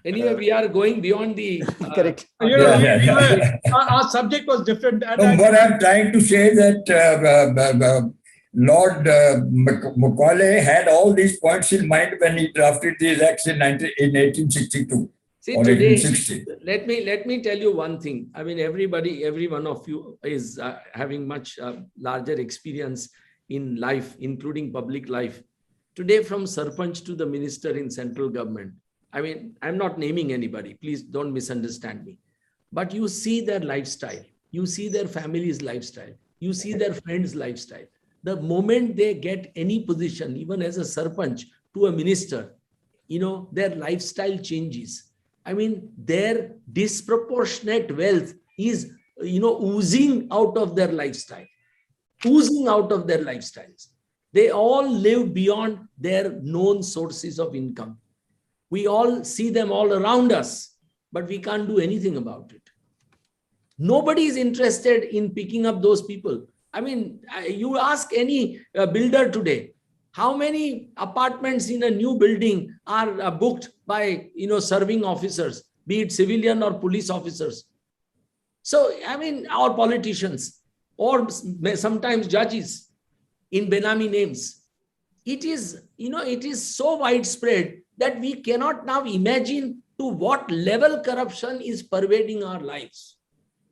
Anyway, we are going beyond the... Correct. Our subject was different. What I'm trying to say that Lord Macaulay had all these points in mind when he drafted these acts in 1862. See, or today, 1860. let me tell you one thing. I mean, every one of you is having much larger experience in life, including public life. Today, from Sarpanch to the minister in central government, I mean, I'm not naming anybody, please don't misunderstand me. But you see their lifestyle, you see their family's lifestyle, you see their friends' lifestyle. The moment they get any position, even as a Sarpanch to a minister, their lifestyle changes. I mean, their disproportionate wealth is, oozing out of their lifestyle, oozing out of their lifestyles. They all live beyond their known sources of income. We all see them all around us, but we can't do anything about it. Nobody is interested in picking up those people. I mean, you ask any builder today, how many apartments in a new building are booked by, serving officers, be it civilian or police officers? So, I mean, our politicians or sometimes judges in Benami names. It is, it is so widespread that we cannot now imagine to what level corruption is pervading our lives.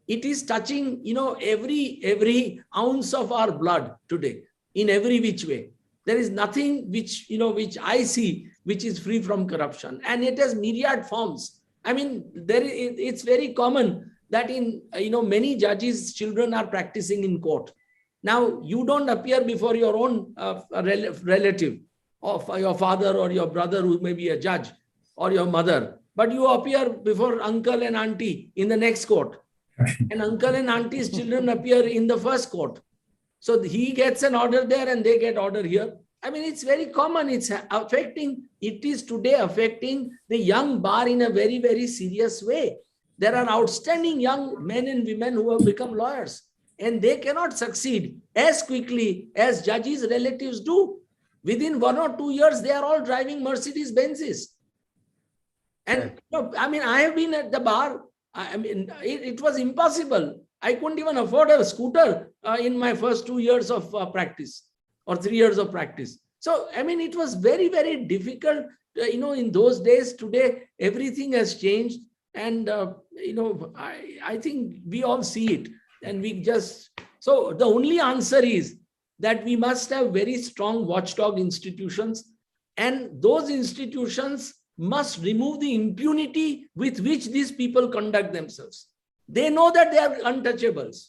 It is touching, every ounce of our blood today in every which way. There is nothing which, which I see, which is free from corruption, and it has myriad forms. I mean, it's very common that in, many judges' children are practicing in court. Now, you don't appear before your own relative of your father or your brother who may be a judge or your mother, but you appear before uncle and auntie in the next court. And uncle and auntie's children appear in the first court. So he gets an order there and they get order here. I mean, it's very common. It is today affecting the young bar in a very, very serious way. There are outstanding young men and women who have become lawyers, and they cannot succeed as quickly as judges' relatives do. Within 1 or 2 years, they are all driving Mercedes Benzes. And I mean, I have been at the bar. I mean, it was impossible. I couldn't even afford a scooter in my first 2 years of practice or 3 years of practice. So, I mean, it was very, very difficult, in those days. Today, everything has changed. And, I think we all see it. And so the only answer is that we must have very strong watchdog institutions. And those institutions must remove the impunity with which these people conduct themselves. They know that they are untouchables.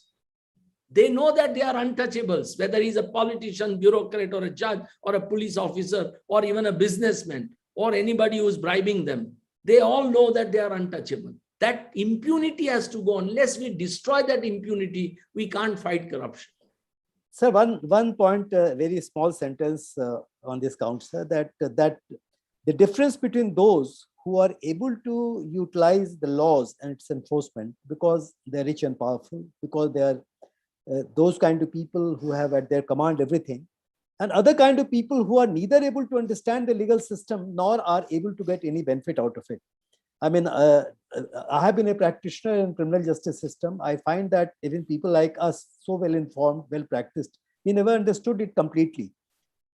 They know that they are untouchables, whether he's a politician, bureaucrat, or a judge, or a police officer, or even a businessman, or anybody who's bribing them. They all know that they are untouchable. That impunity has to go. Unless we destroy that impunity, we can't fight corruption. Sir, one point, very small sentence on this count, sir, that the difference between those who are able to utilize the laws and its enforcement because they're rich and powerful, because they are those kind of people who have at their command everything, and other kind of people who are neither able to understand the legal system nor are able to get any benefit out of it. I mean, I have been a practitioner in criminal justice system. I find that even people like us, so well informed, well practiced, we never understood it completely.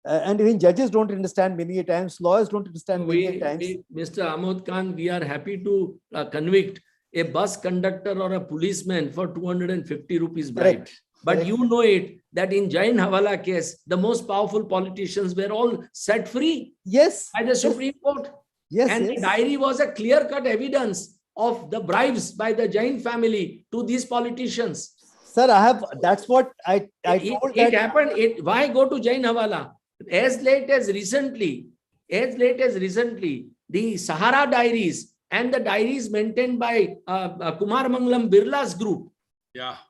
And even judges don't understand many times, lawyers don't understand many times. Mr. Ahmad Khan, we are happy to convict a bus conductor or a policeman for 250 rupees bribe. Correct. But Correct. you know it, that in Jain Hawala case, the most powerful politicians were all set free Yes. by the Supreme Court. Yes. And the diary was a clear-cut evidence of the bribes by the Jain family to these politicians. Sir, that's what I told. It happened. Why go to Jain Hawala? As late as recently, the Sahara diaries and the diaries maintained by Kumar Mangalam Birla's group,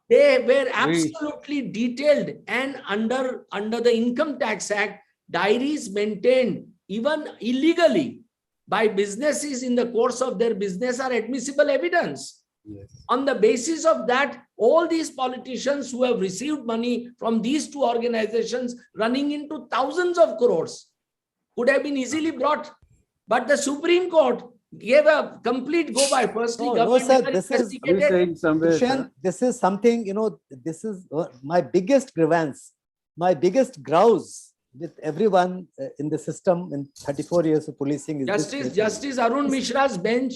they were absolutely detailed, and under the Income Tax Act, diaries maintained even illegally by businesses in the course of their business are admissible evidence. Yes. On the basis of that, all these politicians who have received money from these two organizations running into thousands of crores could have been easily brought. But the Supreme Court gave a complete go-by. Firstly, government sir, this is something, this is my biggest grievance, my biggest grouse with everyone in the system in 34 years of policing. Justice Arun Mishra's bench,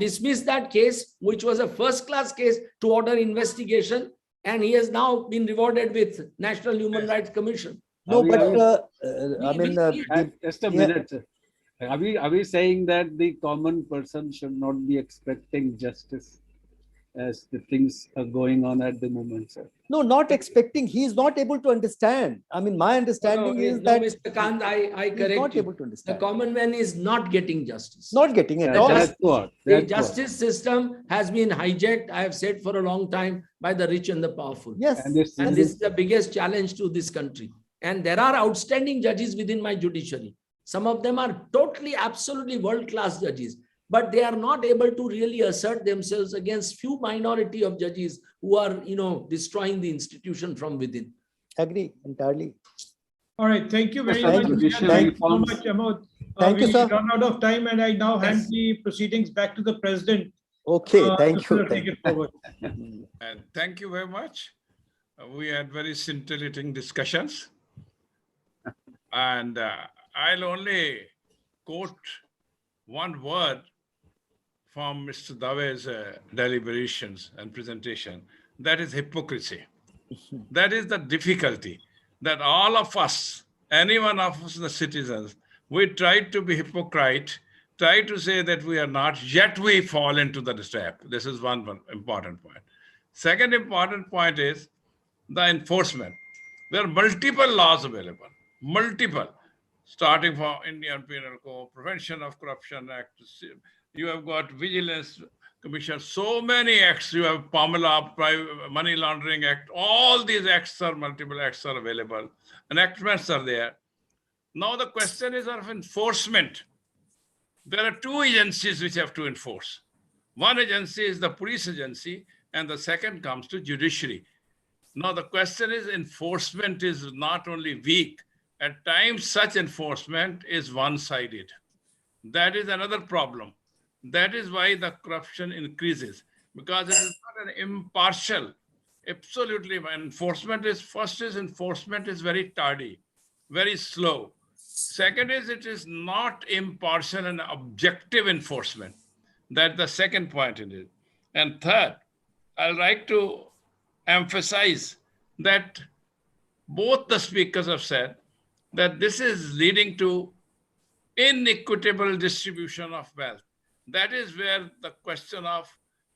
dismissed that case, which was a first-class case, to order investigation, and he has now been rewarded with National Human Rights Commission. No, we- but are we- I mean, just a yeah. minute. Sir. Are we saying that the common person should not be expecting justice as the things are going on at the moment, sir? No, not expecting. He is not able to understand. I mean, my understanding is that Mr. Kant, I he is correct not you. able to The understand. common man is not getting justice. Not getting it. Yeah, All. that's what. The That's what. justice system has been hijacked, I have said for a long time, by the rich and the powerful. Yes. And this And this is the biggest challenge to this country. And there are outstanding judges within my judiciary. Some of them are totally, absolutely world-class judges, but they are not able to really assert themselves against few minority of judges who are, destroying the institution from within. Agree entirely. All right, thank you very Thank much. you. Judicial Thank you so reforms. much, Amod. Thank you, we sir. run out of time, and I now hand Yes. the proceedings back to the president. Okay. to Thank you. further Thank take it forward. And thank you very much. We had very scintillating discussions. And I'll only quote one word from Mr. Dave's deliberations and presentation. That is hypocrisy. That is the difficulty that all of us, any one of us, the citizens, we try to be hypocrite, try to say that we are not, yet we fall into the trap. This is one important point. Second important point is the enforcement. There are multiple laws available, multiple, starting from Indian Penal Code, Prevention of Corruption Act. You have got Vigilance Commission, so many acts. You have PAMLA, Money Laundering Act. All these acts are, multiple acts are available. Enactments are there. Now the question is of enforcement. There are two agencies which have to enforce. One agency is the police agency, and the second comes to judiciary. Now the question is, enforcement is not only weak, at times such enforcement is one-sided. That is another problem. That is why the corruption increases, because it is not an impartial, absolutely enforcement is very tardy, very slow. Second is, it is not impartial and objective enforcement. That's the second point in it. And third, I'd like to emphasize that both the speakers have said that this is leading to inequitable distribution of wealth. That is where the question of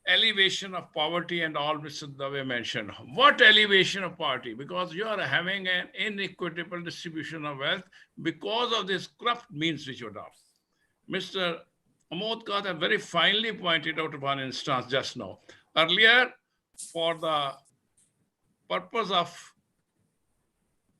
elevation of poverty and all Mr. Dave mentioned. What elevation of poverty? Because you are having an inequitable distribution of wealth because of this corrupt means which you adopt. Mr. Amod Kant have very finely pointed out one instance just now. Earlier, for the purpose of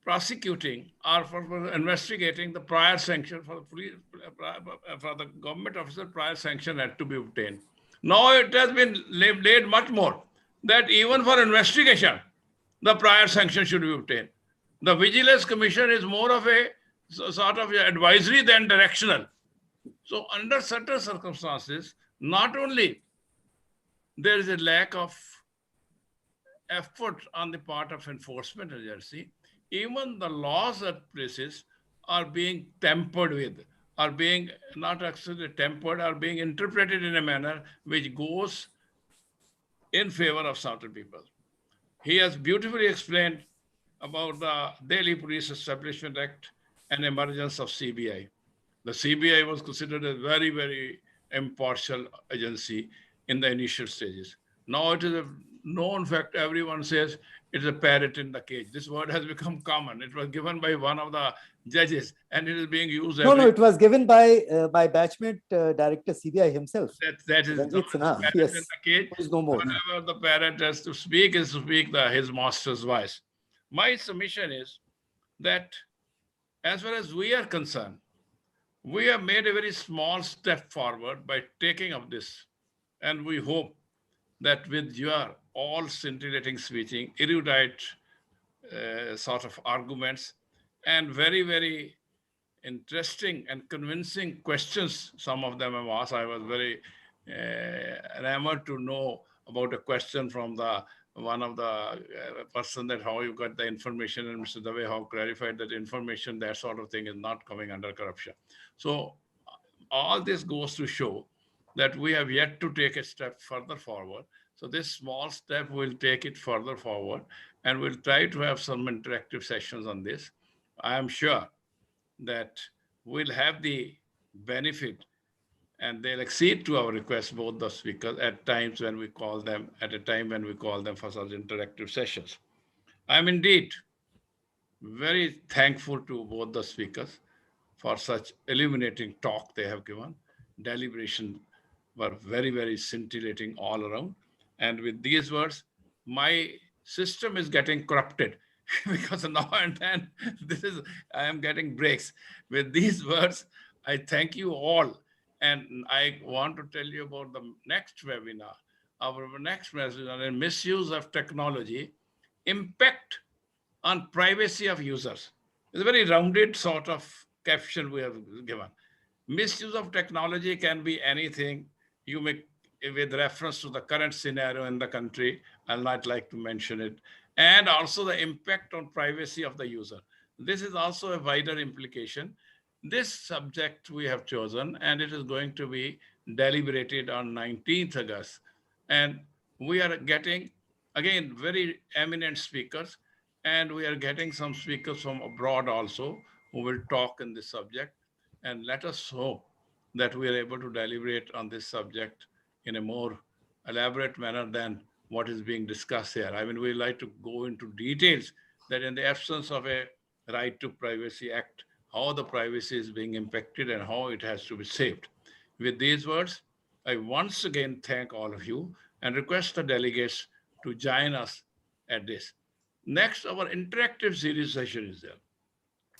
prosecuting or for investigating, the prior sanction for the government officer, prior sanction had to be obtained. Now it has been laid much more that even for investigation, the prior sanction should be obtained. The Vigilance Commission is more of a sort of advisory than directional. So under certain circumstances, not only there is a lack of effort on the part of enforcement agency, even the laws at places are being tampered with, are being not actually tempered, are being interpreted in a manner which goes in favor of certain people. He has beautifully explained about the Delhi Police Establishment Act and emergence of CBI. The CBI was considered a very, very impartial agency in the initial stages. Now it is a known fact, everyone says it's a parrot in the cage. This word has become common. It was given by one of the judges and it is being used. No, it was given by batchmate director CBI himself. That is Ranjit Sinha. parrot Yes. in the cage. There is no more. Whenever the parrot has to speak, is to speak his master's voice. My submission is that as far as we are concerned, we have made a very small step forward by taking up this. And we hope that with your all scintillating speaking, erudite sort of arguments, and very, very interesting and convincing questions, some of them have asked. I was very enamored to know about a question from one of the person that how you got the information, and Mr. Dave how clarified that information, that sort of thing is not coming under corruption. So all this goes to show that we have yet to take a step further forward. So this small step will take it further forward, and we'll try to have some interactive sessions on this. I am sure that we'll have the benefit and they'll accede to our request, both the speakers, at times when we call them, at a time when we call them for such interactive sessions. I'm indeed very thankful to both the speakers for such illuminating talk they have given. Deliberation were very, very scintillating all around. And with these words, my system is getting corrupted because now and then I am getting breaks. With these words, I thank you all. And I want to tell you about the next webinar. Our next webinar on misuse of technology, impact on privacy of users. It's a very rounded sort of caption we have given. Misuse of technology can be anything. You may, with reference to the current scenario in the country, I'll not like to mention it, and also the impact on privacy of the user. This is also a wider implication. This subject we have chosen, and it is going to be deliberated on 19th August. And we are getting, again, very eminent speakers, and we are getting some speakers from abroad also who will talk in this subject. And let us hope that we are able to deliberate on this subject in a more elaborate manner than what is being discussed here. I mean, we like to go into details that in the absence of a right to privacy act, how the privacy is being impacted and how it has to be saved. With these words, I once again thank all of you and request the delegates to join us at this. Next, our interactive series session is there.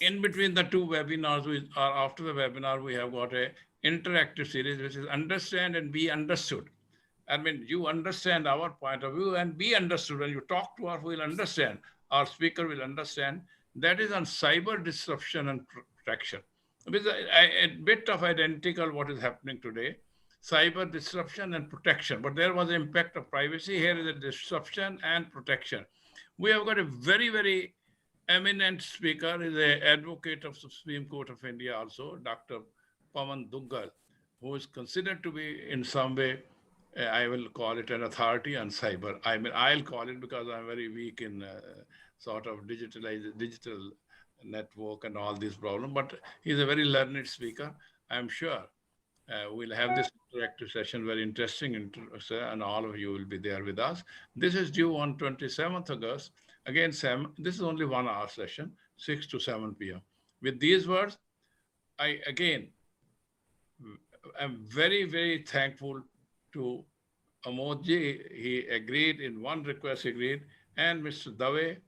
In between the two webinars, after the webinar, we have got a interactive series, which is understand and be understood. I mean, you understand our point of view and be understood. When you talk to us, we'll understand. Our speaker will understand. That is on cyber disruption and protection. With a bit of identical what is happening today, cyber disruption and protection. But there was an impact of privacy. Here is a disruption and protection. We have got a very, very eminent speaker, is an advocate of Supreme Court of India also, Dr. Pawan Duggal, who is considered to be in some way, I will call it an authority on cyber. I mean, I'll call it because I'm very weak in sort of digital network and all these problems, but he's a very learned speaker. I'm sure we'll have this interactive session, very interesting, and all of you will be there with us. This is due on 27th August. Again, Sam, this is only 1 hour session, 6 to 7 p.m. With these words, I again am very, very thankful to Amodji. He agreed in one request, and Mr. Dave,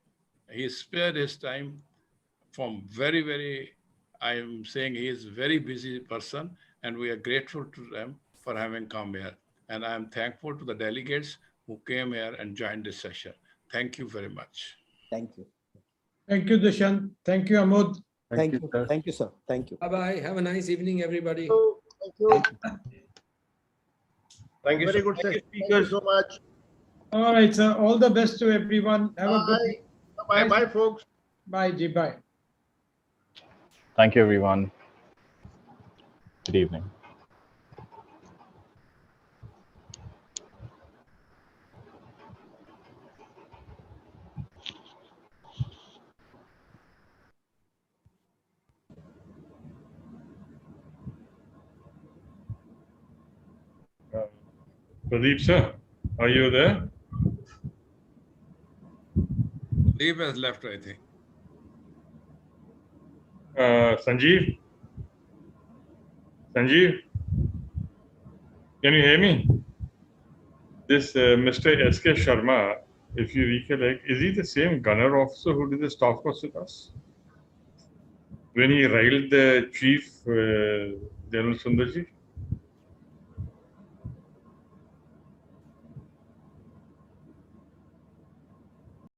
he spared his time from very, very, I am saying he is a very busy person, and we are grateful to them for having come here. And I am thankful to the delegates who came here and joined this session. Thank you very much. Thank you. Thank you, Dushyant. Thank you, Amod. Thank you. sir. Thank you, sir. Thank you. Bye-bye. Have a nice evening, everybody. Thank you. Thank you. Very so- good thank you, session. Thank you speakers. so much. All right, sir. All the best to everyone. Have a good Bye. Bye, bye, folks. Bye, Ji. Bye. Thank you, everyone. Good evening. Pradeep sir, are you there? Deep has left, I think. Sanjeev? Sanjeev? Can you hear me? This Mr. S.K. Sharma, if you recollect, is he the same gunner officer who did the staff course with us? When he riled the chief, General Sundarji?